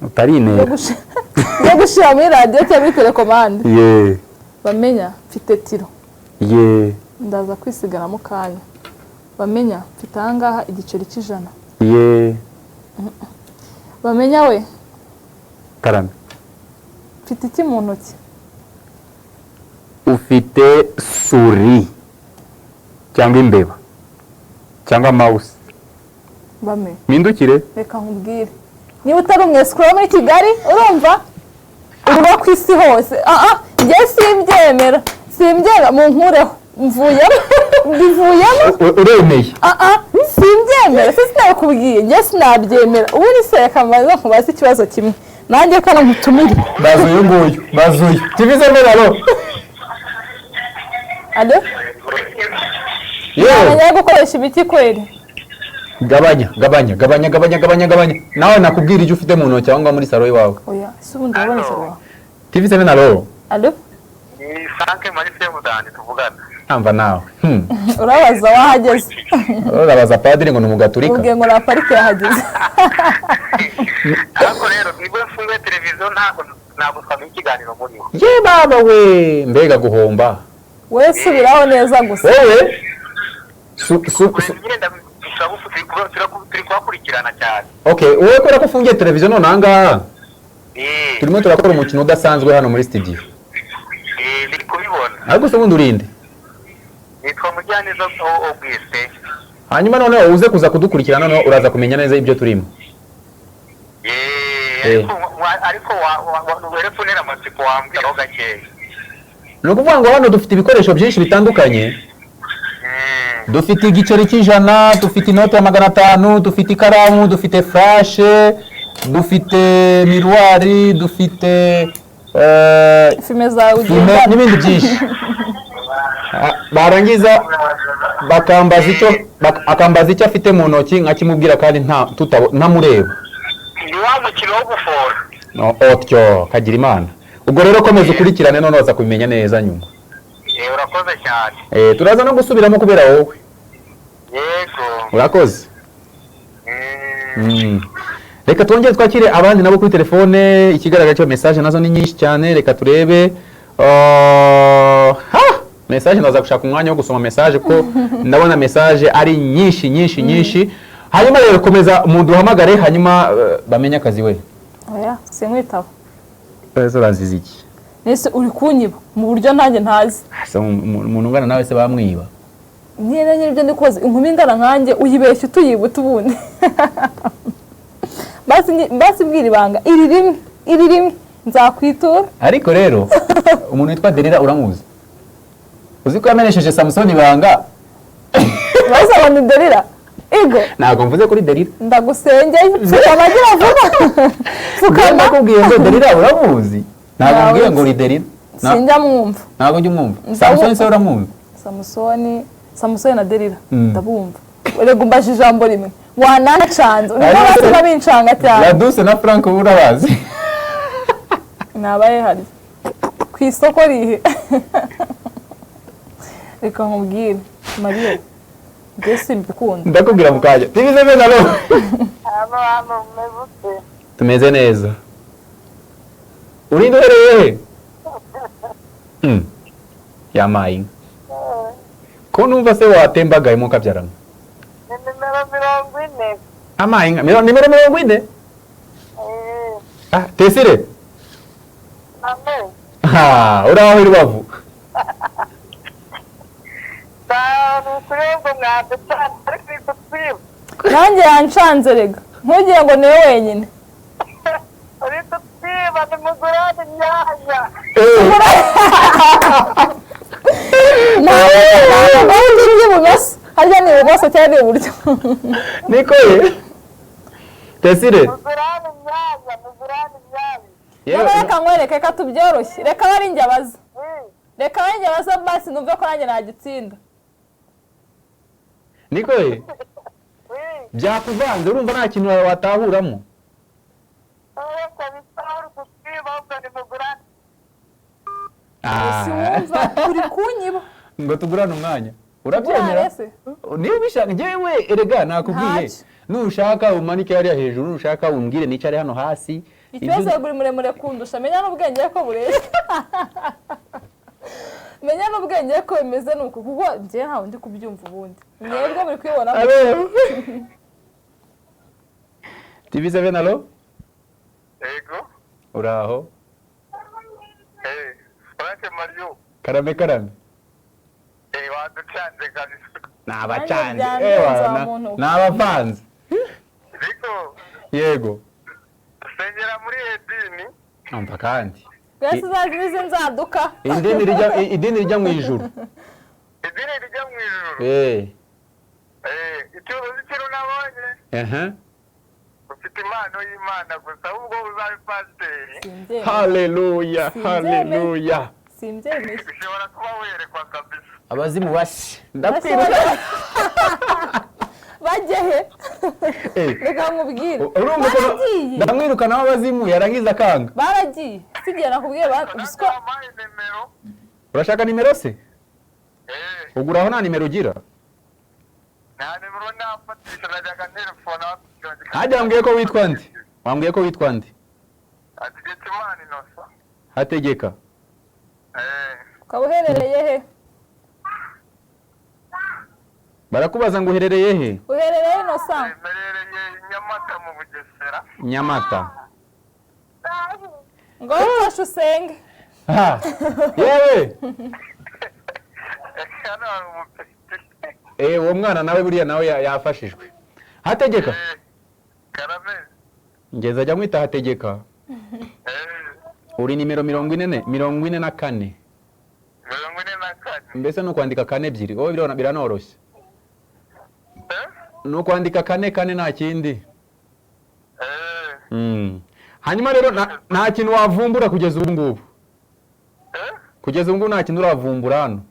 utari intera yo gushira muri radio cyangwa muri telecommande bamenya mfite tiro ndaza kwisigara mu kanya bamenya mfite ahangaha igiceri cy'ijana bamenya we karame mfite iki mu ntoki ufite suri cyangwa imbeba cyangwa mouse bame mindukire reka nkubwire niba utari umwesikura muri Kigali urumva uruba ku isi hose njye simbyemera mu nkureho mbivuyemo uremeye simbyemera sinabikubwiye njye sinabyemera ubundi se reka mbaze nkubaze ikibazo kimwe nanjye kana nkutumire bazuye nguyu bazuye TV7 alo yewe gukoresha ibiki kweri gabanya nawe nakubwira icyo ufite mu ntoki aho ngaho muri salo iwawe oya si ubundi urabona salo TV7 alo ni Frank muri Sebudandi tuvugana amva nawe urabaza wahageze urabaza padiri ngo ni umugaturika ubwiye ngo na parike yahageze ariko rero nibwo mfunguye televiziyo ntabwo twamenye ikiganiro muriho ye baba we mbega guhomba we subiraho neza gusa wowe turi kubakurikirana cyane. Okay, wowe kora ko ufungiye televiziyo none ahangaha turimo turakora umukino udasanzwe hano muri studio. Ndi kubibona. Ariko se ubundi urinde? Nitwa Mujyaneza Auguste. Hanyuma none uze kuza kudukurikirana none uraza kumenya neza ibyo turimo. Ariko werefunera amatsiko wambwira aho gakeya. Ni ukuvuga ngo hano dufite ibikoresho byinshi bitandukanye. Dufite igiceri cy'ijana, dufite inote ya 500, dufite ikaramu, dufite flashe, dufite miruwari, dufite filime zawe ugenda n'ibindi byinshi. Barangiza akambaza icyo afite mu ntoki nkakimubwira kandi ntamureba. Ni wa mukino wo gufora. No, otyo kagira imana. Ubwo rero komeza ukurikirane none waza kubimenya neza nyuma. Urakoze cyane. Turaza no gusubiramo kubera wowe. Yego. Urakoze. Reka twongere twakire abandi nabo kuri telefone. Ikigaragara cyo message nazo ni nyinshi cyane. Reka turebe. Message naza gushaka umwanya wo gusoma message ko ndabona message ari nyinshi. Hanyuma rero komeza umuntu uhamagare hanyuma bamenye akazi we. Oya, sinkwitaba. Ese uranziza iki? Nese uri kunyiba mu buryo ntanjye ntazi. Asa umuntu ungana nawe se bamwiba. Nyine ibyo ndikoze inkumi ingana nkanjye uyibeshye tuyibuta ubundi. Basi bwira ibanga iri rimwe nzakwitura. Ariko rero umuntu witwa Derira uramuzi? Uzi ko yamenesheje Samson ibanga? Basa ni Derira. Ego. Ntabwo mvuze kuri Derira. Ndagusengeye. Fukamagira vuba. Fukama kubwiye ngo Derira uramuzi? Ntabwo mbwiye ngo uri Derira. Sinjya mwumva. Ntabwo njye umwumva. Samson se uramuzi? Samusoni na Derira ndabumva. Urego mbaje ijambo rimwe. Wanancanze. Niba basa bincanga cyane. Laduse na Frank urabazi. Nabaye hari. Ku isoko rihe. Reka nkubwire. Mariyo. Mbese mbikunda. Ndakubwira mukajya. TV7 nalo. Meze. Tumeze neza. Urindo hehe? Yamaye. Ko numva se watembagaye mu kabyarana. Nimero 40. Amaye nimero 40? Tesire. Amen. Uraho irubavu. Nanjye yanshanze rega. Ntugire ngo niwe wenyine. Uri tutsiba ni mugurane nyanya. Nawe ndi ibumoso. Harya ni ibumoso cyangwa ni iburyo? Niko ye. Tesire. Mugurane nyanya. Reka nkwereke ka tubyoroshye. Reka bari njye abaza. Reka bari njye abaza basi numve ko nanjye nagitsinda. Niko ye. Byakuvanze urumva nta kintu watahuramo. Siwumva uri kunyiba. Ngo tugurane umwanya. Urabyemera? Niba ubishaka njyewe erega nakubwiye. Nushaka umanike yari hejuru, nushaka umbwire nicare hano hasi. Ikibazo guri muremure kundusha menya n'ubwenge ko bureye. Menya n'ubwenge ko bimeze nuko kuko ngiye ntawe ndi kubyumva ubundi. Mwebwe muri kwibona. TV7 alo? Ego. Uraho? Frank Mario. Karame. Waducanze kabisa. Nabacanze. Nabavanze. Riko. Yego. Sengera muri edini. Ampa kandi. Bese zazize nzaduka. Idini rijya mu ijuru. Idini rijya mu ijuru. Icyo nabonye. Ufite impano y'Imana gusa ubwo uzabe pasiteri. Haleluya. Simbyemeye. Ushobora kuba werekwa kabisa. Abazimu basi. Ndakwiruka. Bagehe. Reka nkubwire. Ndamwiruka nawe abazimu yarangiza kanga. Baragiye. Sigiye nakubwiye basiko. Urashaka nimero se? Uguraho nta nimero ugira? Nta nimero nafatisha najyaga telefone. Hajya wambwiye ko witwa nde? Wambwiye ko witwa nde? Hategeka Imana inosa. Hategeka. Ukaba uherereye he? barakubaza ngo uherereye he? Uherereye Innocent? Mberereye Nyamata mu Bugesera. Nyamata. Ngo ufashe usenge. Yewe. Hano hari umupeti. Uwo mwana nawe buriya nawe yafashijwe. Hategeka. Karame. Ngeze ajya mwita Hategeka. Uri nimero 44. 44. Mbese no kwandika kane ebyiri. Wowe biranoroshye. No kwandika kane nta kindi. Hanyuma rero nta kintu wavumbura kugeza ubu ngubu. Kugeza ubu ngubu nta kintu uravumbura hano.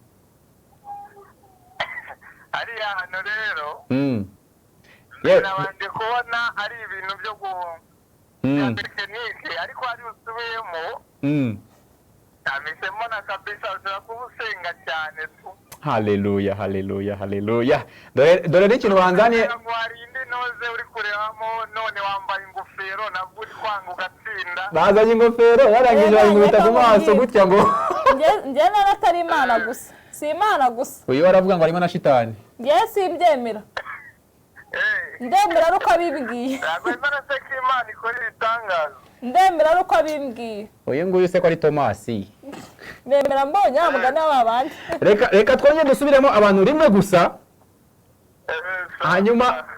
Ari hano rero. Yewe. Ndi kubona ari ibintu byo tekinike ariko ari usubiyemo. Amisemo na kabisa ushobora kuba usenga cyane tu. Haleluya, haleluya, haleluya. Dore n'ikintu banzaniye. Hari indi noze uri kurebamo none wambaye ingofero nabwo uri kwanga ugatsinda. Bazanye ingofero yarangije bayingubita ku maso gutya ngo. Njye naratari Imana gusa. Si Imana gusa. Uyu waravuga ngo harimo na shitani. Njye simbyemera. Ndemera ari uko abibwiye. Ntabwo Imana se ko Imana ikora ibitangaza. Ndemera ari uko abimbwiye. Uyu nguyu se ko ari Tomasi. Ndemera mbonye amugani w'abandi. Reka twongere dusubiremo abantu rimwe gusa.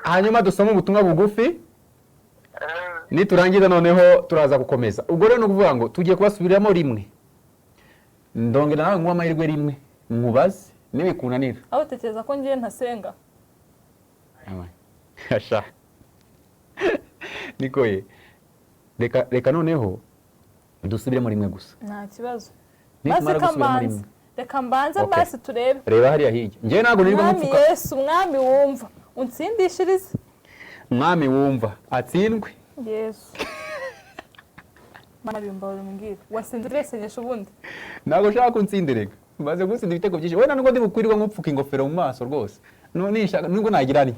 Hanyuma dusome ubutumwa bugufi. Niturangiza noneho turaza gukomeza. Ubwo rero no kuvuga ngo tugiye kubasubiramo rimwe. Ndongera nawe nguwa amahirwe rimwe. Mubaze nibikunanira. Aho utekereza ko ngiye ntasenga. Asha. Nikoye. Reka noneho dusubiremo rimwe gusa. Nta kibazo. Nitumara gusubiramo rimwe. Reka mbanze mbasi turebe. Reba hariya hirya. Ngiye ntago nirirwa mupfuka. Mwami Yesu, mwami wumva. Unsindishirize. Mwami wumva. Atsindwe. Yesu. Mama bimbawe mbwira. Wasindire senyesha ubundi. Ntago ushaka kunsindirega. Maze gutsinda ibitego byinshi. Wenda nubwo ndibukwirirwa nkupfuka ingofero mu maso rwose. Nishaka nubwo nagirani.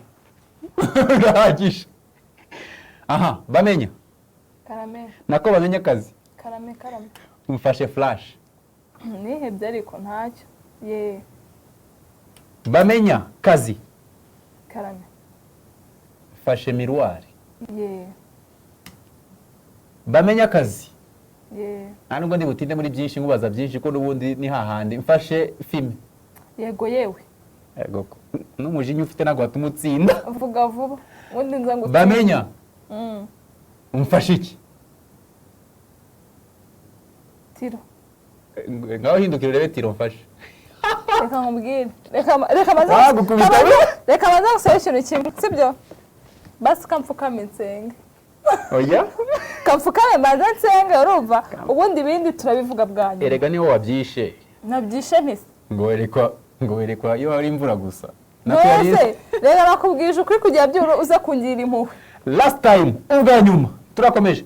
Gahagije. Aha, bamenya. Karame. Nako bamenya akazi. Karame. Umfashe flash. Nihebye ariko ntacyo. Ye. Bamenya kazi. Karame. Fashe miroir. Ye. Bamenya kazi. Ye. Nubwo ndibutinde muri byinshi ngubaza byinshi ko nubundi ni hahandi. Mfashe filme. Yego yewe. Yego. N'umujinya ufite nago watumutsinda. Vuga vuba. Undi nza ngo bamenya. Umfashe iki? Tiro. Ngaho hindukira urebe tiro mfashe. Reka nkubwire. Reka maze gusaba ikintu kimwe, sibyo? Basi kamfukame nsenge. Oya? Kamfukame maze nsenge urumva. Ubundi ibindi turabivuga bwanyu. Erega niho wabyishe. Nabyishe ntise. Ngo werekwa iyo hari imvura gusa. Nose, rega nakubwije ukuri kugira byo uza kungira impuhwe. Last time ubwa nyuma turakomeje.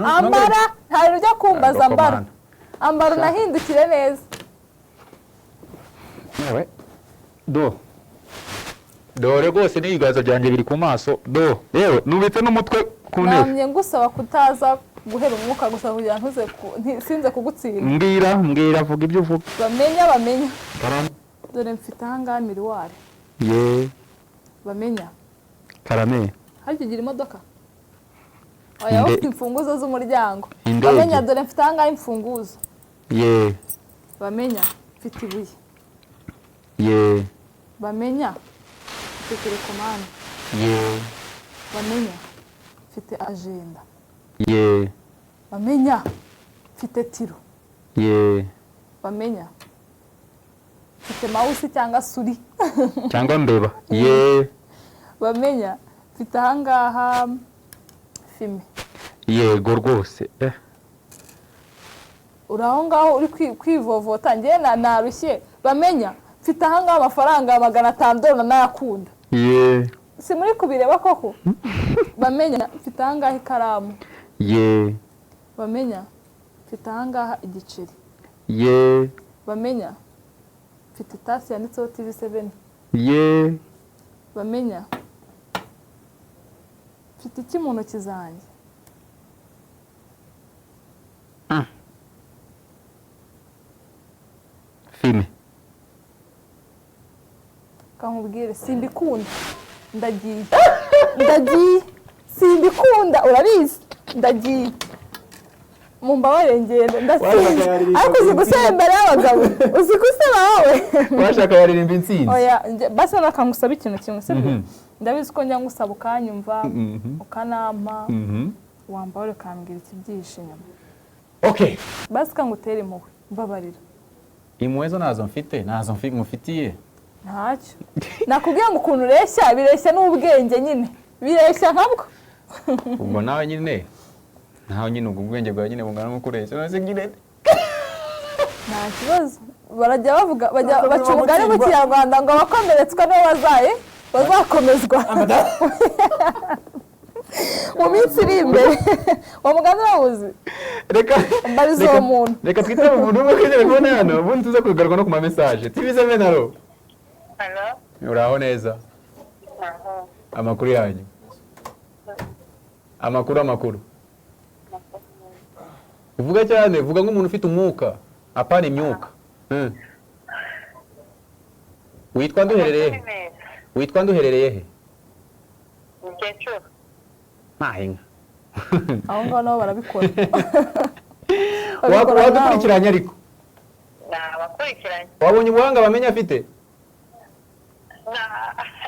Ambara nta rujya kumbaza ambara. Ambara nahindukire neza. Yewe. Dore rwose n'ibiganza byanjye biri ku maso. Yewe nubitse n'umutwe ku ntebe. Namye ngusaba kutaza guhera umwuka gusa kugira ntuze sinze kugutsinda. Mbwira vuga ibyo uvuga. Bamenya. Dore mfite ahangaha miroir. Ye. Bamenya. Karame. Harya ugira imodoka? Oya ufite imfunguzo z'umuryango. Indege. Bamenya dore mfite ahangaha imfunguzo. Ye. Bamenya mfite ibuye. Ye. Bamenya mfite telekomande. Ye. Bamenya mfite agenda. Ye. Bamenya mfite tiro. Ye. Bamenya mfite mouse cyangwa suri. Cyangwa mbeba. Ye. Bamenya mfite ahangaha filme. Yego rwose. Uraho ngaho uri kwivovota ngiye narushye. Bamenya mfite ahangaha amafaranga $500 nayakunda. Ye. Si muri kubireba koko. Bamenya mfite ahangaha ikaramu. Ye. Bamenya mfite ahangaha igiceri. Ye. Bamenya mfite tasi yanditseho TV7. Ye. Bamenya mfite iki mu ntoki zanjye. Filme. kankubwire simbikunda ndagiye simbikunda urabizi ndagiye mumbabarire ngenda ndasinze ariko uzi gusembera y'abagabo uzi guseba wowe washaka yaririmba intsinzi oya basi nakangusaba ikintu kimwe sibyo ndabizi ko njya ngusaba ukanyumva ukanampa wambabarire ukambwira ikibyishe inyuma okay basi kangutere impuhwe mbabarira impuhwe zo nazo mufitiye ntacyo nakubwiye ngo ukuntu ureshya bireshya n'ubwenge nyine bireshya nkabwo ubwo nawe nyine ubwo ubwenge bwawe nyine bungana nko kureshya nose ngire nta kibazo barajya bavuga baca umugani mu kinyarwanda ngo abakomeretswa nibo bazakomezwa mu minsi iri imbere uwo mugani urawuzi mbariza uwo muntu reka twitabe umuntu umwe kugera kubona hano ubundi tuze kugaruka no ku ma message TV7 alo uraho neza amakuru yanyu amakuru uvuga cyane vuga nk'umuntu ufite umwuka apana imyuka witwa nduherereye he Mukecuru ntahinga aho ngaho nabo barabikora wadukurikiranye ariko nabakurikiranye wabonye ubuhanga bamenya afite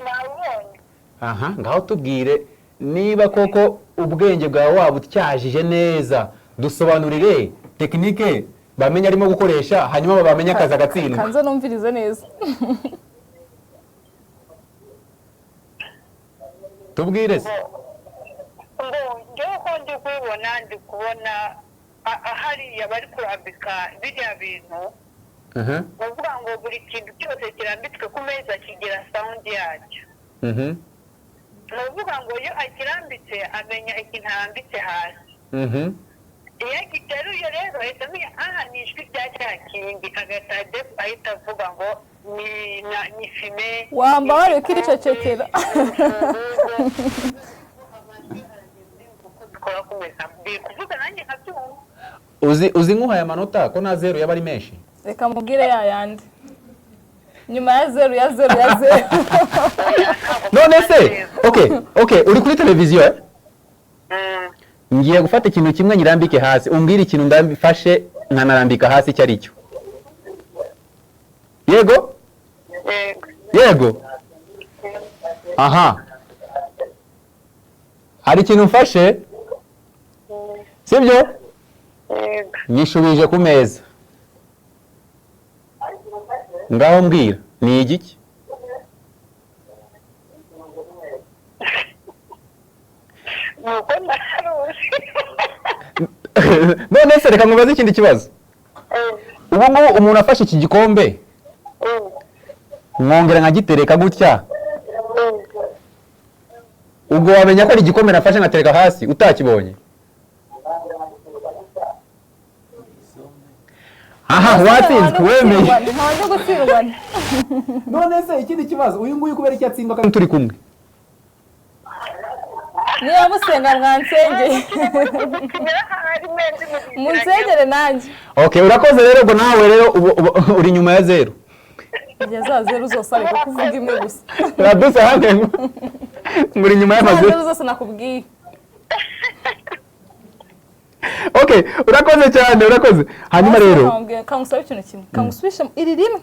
nabonye aha ngaho tubwire niba koko ubwenge bwawe wabutyajije neza dusobanurire tekinike bamenya arimo gukoresha hanyuma bamenya akazi agatsindwa kanze numvirize neza tubwire se njyewe ko ndi kubibona ndi kubona hariya bari kurambika biriya bintu bavuga ngo buri kintu cyose kirambitswe ku meza kigira sawundi yacyo ni ukuvuga ngo iyo akirambitse amenya ikintu arambitse hasi iyo agiteruye rero ahita amenya aha ni ijwi rya cya kindi agahita ahita avuga ngo ni fime wambabarire ko iricecekera kuvuga nanjye nkabyumva uzi nk'uhaye amanota ko na zero yaba ari menshi reka mubwire yayandi nyuma ya zeru none se okay uri kuri televiziyo ngiye gufata ikintu kimwe nyirambike hasi umbwire ikintu ndafashe nkanarambika hasi icyo ari cyo yego aha hari ikintu mfashe sibyo nyishubije ku meza ngaho mbwira ni igiki none se reka nkubaze ikindi kibazo ubu ngubu umuntu afashe iki gikombe mwongera nkagitereka gutya ubwo wamenya ko ari igikombe nafashe nkatereka hasi utakibonye aha watsinzwe wemeye ntabwo gutsindwana none se ikindi kibazo uyu nguyu kubera icyo atsindwa kandi turi kumwe niba musenga mwansengeye munsengere nanjye okay urakoze rero ubwo nawe rero uri nyuma ya zero igihe za zeru zose ariko kuvuga imwe gusa raduse hamwe muri nyuma y'amazeru zeru zose nakubwiye okay urakoze cyane urakoze hanyuma rero kangusaba ikintu kimwe kangusubisha iri rimwe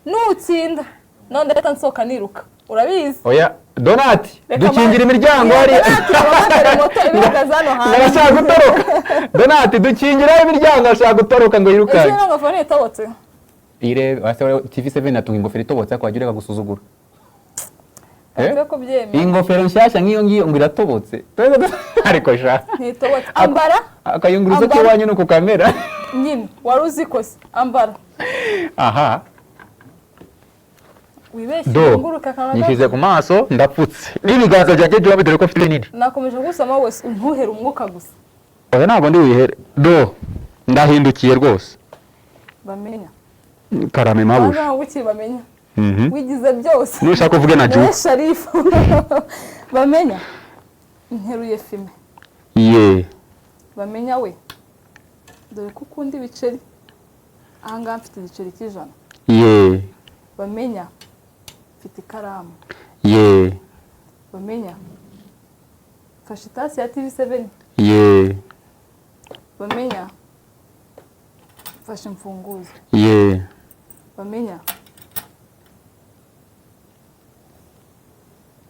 nutsinda none reka nsohoka niruka urabizi oya Donati dukingira imiryango hari ndashaka gutoroka Donati dukingira imiryango ashaka gutoroka ngo yirukane ese ngofero itobotse irebe ase TV7 natunga ingofero itobotse akwaje ureka gusuzugura ingofero nshyashya nk'iyo ngiyo ngo iratobotse ariko sha ntitobotse ambara akayungurizo kiwanyu no ku kamera nyine wari uzikose ambara aha wibeshye nguruka kanada nyifize ku maso ndapfutse n'ibiganza byanjye byo bidore ko afite nini nakomeje gusama wese ntuhere umwuka gusa oya ntabwo ndi wihere ndahindukiye rwose bamenya karame mabusha ntabwo ukiri bamenya wigize byose nushaka kuvuga na Jude Sharifu bamenya nteruye fime bamenya we dore ko ukunda ibiceri aha ngaha mfite igiceri cy'ijana bamenya mfite ikaramu. Ye. Bamenya. Fashe itasi ya TV7. Ye. Bamenya. Fashe imfunguzo. Ye. Bamenya.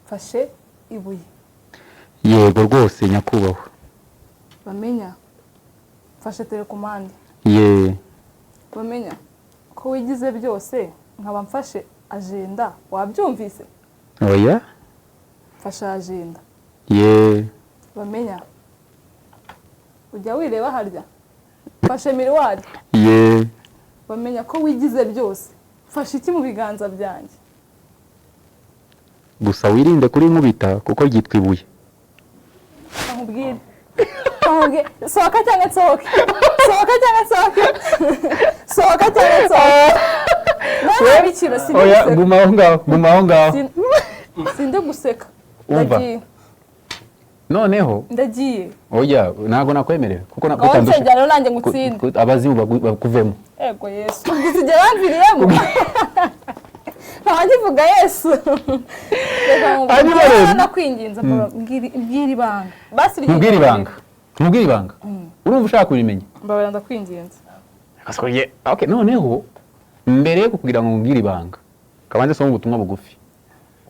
Fashe ibuye. Yego rwose nyakubahwa. Bamenya. Fashe telekomande. Ye. Bamenya ko wigize byose nkaba mfashe agenda. Wabyumvise? Oya. Fashe agenda. Ye. Bamenya. Ujya wireba harya. Fashe miruwari. Ye. Bamenya ko wigize byose. Fashe iki mu biganza byanjye. Gusa wirinde kuri nkubita kuko ryitwa ibuye. Nkubwire. Sohoka cyangwa nsohoke. Sohoka cyangwa nsohoke. Sohoka cyangwa nsohoke. Nta bikiro sindi. Oya guma aho ngaho, guma aho ngaho. Sindi guseka. Umva. Ndagiye. Noneho Ndagiye. oya ntago nakwemerera kuko Gahunda cyane nanjye ngutsinde. abazimu bakuvemo. Ego Yesu. Ubwisige bamviriyemo. Ntagivuga Yesu. Hanyuma rero nakwinginze mbwira ibanga. Basi Mbwira ibanga. Mbwira ibanga. Urumva ushaka kubimenya? Mbabara ndakwinginze. Akasoye. Okay, noneho mbere kugira ngo mbwire ibanga. Kabanze soma ubutumwa bugufi.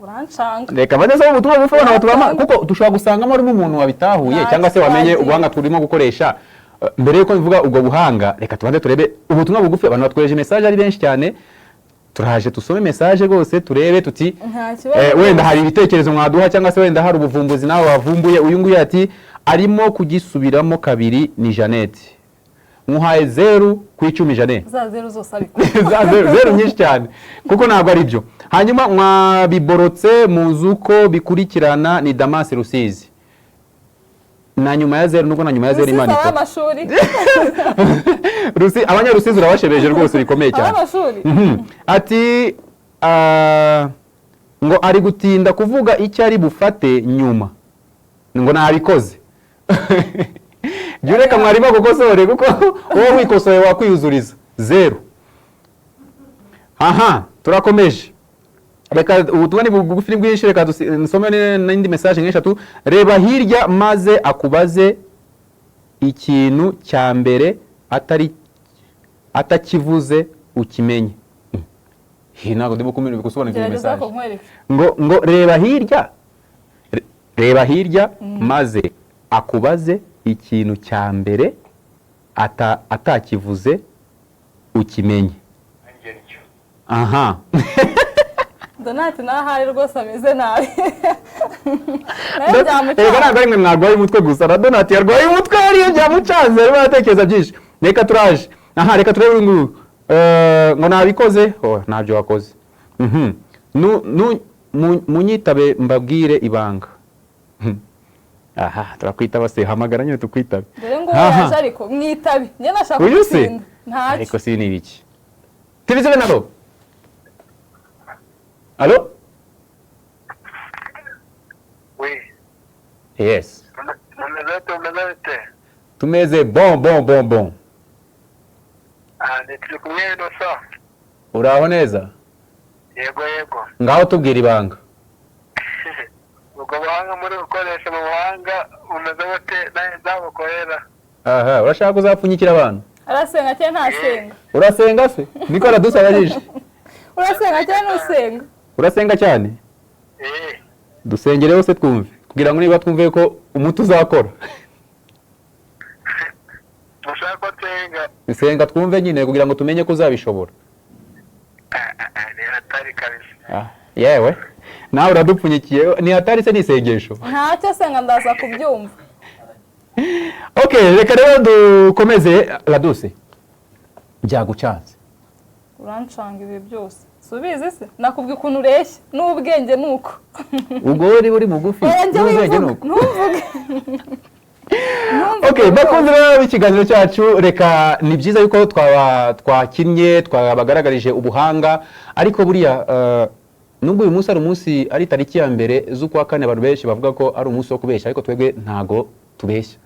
Urancanga. Reka banze soma ubutumwa bugufi bana batubama kuko dushobora gusangamo harimo umuntu wabitahuye cyangwa se wamenye ubuhanga turimo gukoresha. Mbere yuko bivuga ubwo buhanga reka tubanze turebe ubutumwa bugufi abantu batwereje message ari benshi cyane. Turaje tusome message rwose turebe tuti wenda hari ibitekerezo mwaduha cyangwa se wenda hari ubuvumbuzi nawe wavumbuye uyu nguyu ati arimo kugisubiramo kabiri ni Jeannette muhaye 0 ku 10 Jeannette za 0 zose ariko za 0 nyinshi cyane kuko ntabwo ari byo hanyuma mwabiborotse muzuko bikurikirana ni Damas Rusizi na nyuma ya 0 nuko na nyuma ya 0 Imana iko amashuri Rusi abanyarusizi urabashebeje rwose bikomeye cyane amashuri ati ngo ari gutinda kuvuga icyo ari bufate nyuma ngo nabikoze Jureka mwarimu gukosore kuko wowe wikosoye wakwiyuzuriza 0 aha turakomeje reka ubutumwa ni bugufi bwinshi reka nsome n'indi message nk'eshatu reba hirya maze akubaze ikintu cya mbere atakivuze ukimenye ntabwo ndimo kumenya bigusobanukira message ngo reba hirya maze akubaze ikintu cya mbere atakivuze ukimenye aha Donati nahari rwose ameze nabi ntabwo ari mwe mwarwaye umutwe gusa na Donati yarwaye umutwe ariyo byamucanze arimo aratekereza byinshi reka turaje aha reka turebe uyu nguyu ngo nabikoze ntabyo wakoze munyitabe mbabwire ibanga aha turakwitaba se hamagara nyine tukwitabe dore ngo yaje ariko mwitabe njye nashaka gutsinda ntacyo ariko si ni ibiki TV7 nabo Allô? Oui. Yes. Tumeze bon. Turi kumwe n'usa. Uraho neza? Yego. Ngaho tubwira ibanga. Ubwo buhanga muri gukoresha mu buhanga umeze gute nzabukorera? Aha, urashaka kuzapfunyikira abantu? Arasenga cyane ntasenga. Urasenga se? Niko aradusabajije. Urasenga cyane nusenga. Urasenga cyane? Dusengereho se twumve kugira ngo niba twumve ko umuti uzakora. Ushaka tenga. Isenga twumve nyine kugira ngo tumenye ko uzabishobora. Ni hatari kabisa. Yewe. Nawe uradupfunyikiye ni hatari se nisengesho. Ntacyo senga ndaza kubyumva. Okay, reka rero dukomeze Laduse. Byagucanze. Urancanga ibi byose. Subize se nakubwiye ukuntu ureshya n'ubwenge nuko. Ubwo uri mugufi. N'ubwenge nuko. Ntuvuge. Okay, bakunze rero ikiganiro cyacu reka ni byiza yuko twakinnye twabagaragarije ubuhanga ariko buriya nubwo uyu munsi ari umunsi ari tariki ya mbere z'ukwa kane abantu benshi bavuga ko ari umunsi wo kubeshya ariko twebwe ntago tubeshya.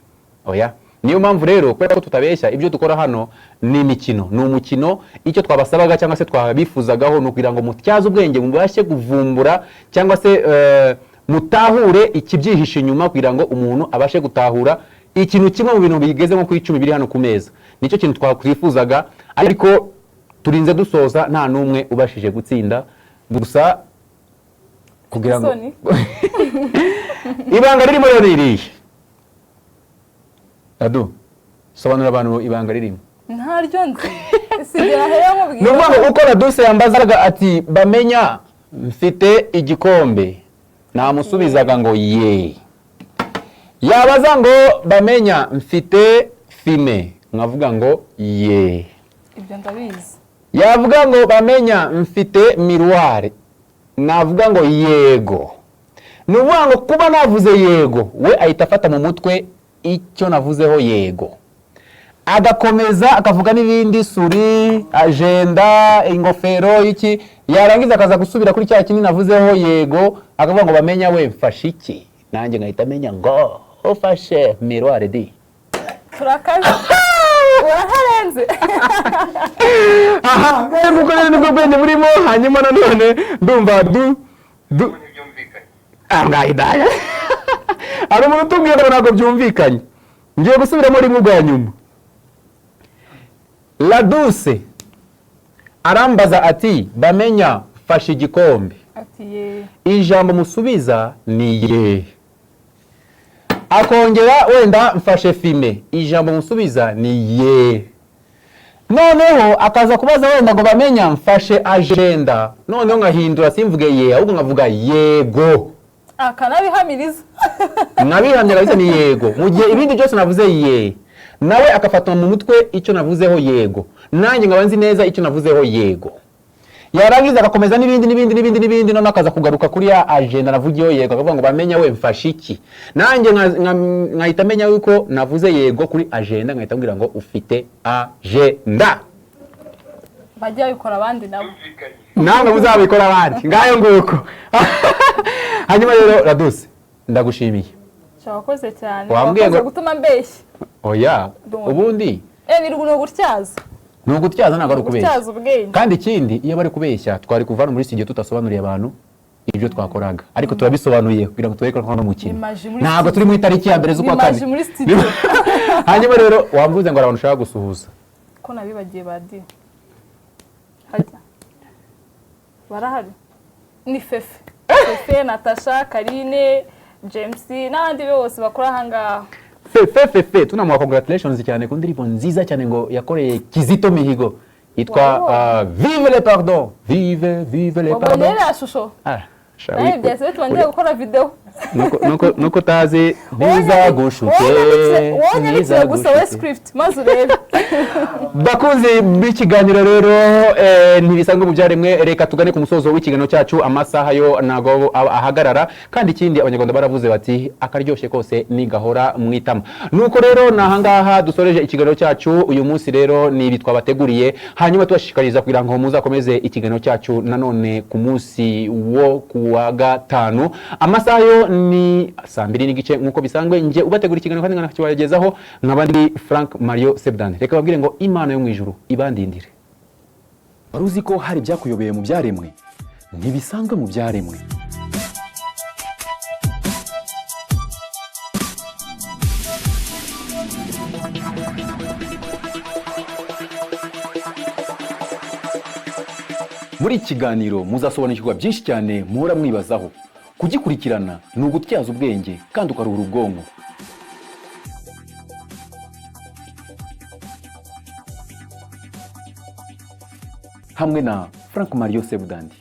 Oya niyo mpamvu rero kubera ko tutabeshya ibyo dukora hano ni imikino, ni umukino. Icyo twabasabaga cyangwa se twabifuzagaho ni ukugira ngo mutyaze ubwenge mubashe kuvumbura cyangwa se mutahure ikibyihishe inyuma kugira ngo umuntu abashe gutahura ikintu kimwe mu bintu bigeze nko ku 10 biri hano ku meza. Nicyo kintu twakwifuzaga, ariko turinze dusoza nta numwe ubashije gutsinda. Gusa kugira ngo ibanga ririmo rero iriye. Adu, sobanura abantu ibanga ririmo. Ntaryo nzi. Sigera heya mubwira. Nuvuga uko Raduse yambazaga ati bamenya mfite igikombe, namusubizaga ngo ye. Yabaza ngo bamenya mfite fime, nkavuga ngo ye. Ibyo ndabizi. Yavuga ngo bamenya mfite miroir, navuga ngo yego. Nuvuga ngo kuba navuze yego, we ahita afata mu mutwe icyo navuzeho yego, agakomeza akavuga n'ibindi, suri, agenda, ingofero, iki, yarangiza akaza gusubira kuri cya kintu navuzeho yego, akavuga ngo bamenya we mfashe iki, nanjye ngahita menya ngo ufashe miroir di. Turakaje. Uraharenze. Aha, nuko rero nibwo bwenge burimo. Hanyuma nanone ndumva angahidaya ari umuntu utubwira ngo ntabwo byumvikanye. Ngiye gusubiramo rimwe bwa nyuma. Raduse arambaza ati bamenya fashe igikombe, ati ye. Ijambo musubiza ni ye. Akongera wenda mfashe fime, ijambo musubiza ni ye. Noneho akaza kubaza wenda ngo bamenya mfashe agenda, noneho ngahindura simvuge ye ahubwo ngavuga yego. Akanabihamiriza. Nabihamya kabisa ni yego. Mu gihe ibindi byose navuze ye, nawe akafata mu mutwe icyo navuzeho yego, nanjye ngaba nzi neza icyo navuzeho yego. Yarangiza agakomeza n'ibindi none akaza kugaruka kuri ya agenda navugiyeho yego, akavuga ngo bamenya we mfashe iki, nanjye nkahita menya yuko navuze yego kuri agenda, nkahita mbwira ngo ufite agenda. Bajya bikora abandi nabo. Namwe muzabikora abandi ngayo nguko. Hanyuma rero Raduse ndagushimiye. Wakoze cyane. Wambwiye ngo gutuma mbeshya. Oya, ubundi ni ruguno gutyaza. Ntugutyaza ntabwo ari ukubeshya. Gutyaza ubwenge. Kandi ikindi iyo bari kubeshya twari kuvana muri studio tutasobanuriye abantu ibyo twakoraga, ariko turabisobanuye kugira ngo tubereke ko hano mukino ntabwo turi mu itariki ya mbere z'ukwa kane. Hanyuma rero wamvuze ngo abantu ushaka gusuhuza ko nabibagiye badi hajya barahari ni Fefe, Natasha, Karine, James n'abandi bose bakora hanga. Fefe tunamuha congratulations cyane ku ndirimbo nziza cyane ngo yakoreye Kizito Mihigo yitwa Vive le pardon, vive le pardon. Wabonye ya shusho? Nawe byase tubangiye gukora video. Nuko tazi biza gushute. Wonyanditse gusa we script maze urebe. Bakunze b'ikiganiro rero ntibisanzwe mu byaremwe, reka tugane ku musozo w'ikiganiro cyacu. Amasaha yo nago ahagarara, kandi ikindi abanyarwanda baravuze bati akaryoshye kose ni gahora mwitama. Nuko rero nahangaha dusoreje ikiganiro cyacu uyu munsi. Rero ni ibi twabateguriye, hanyuma tubashishikariza kugira ngo muzakomeze ikiganiro cyacu nanone ku munsi wo kuwa gatanu. Amasaha yo ni 2:30 nkuko bisanzwe. Nje ubategura ikiganiro kandi nkanakibagezaho nkabandi Frank Mario Sebudandi. Reka babwire ngo Imana yo mu ijuru ibandindire. Waruzi ko hari byakuyobeye mu byaremwe? Ntibisanzwe mu byaremwe. Muri iki kiganiro muzasobanukirwa byinshi cyane muhora mwibazaho. Kugikurikirana ni ugutyaza ubwenge kandi ukaruhura ubwonko. Hamwe na Frank Mario Sebudandi.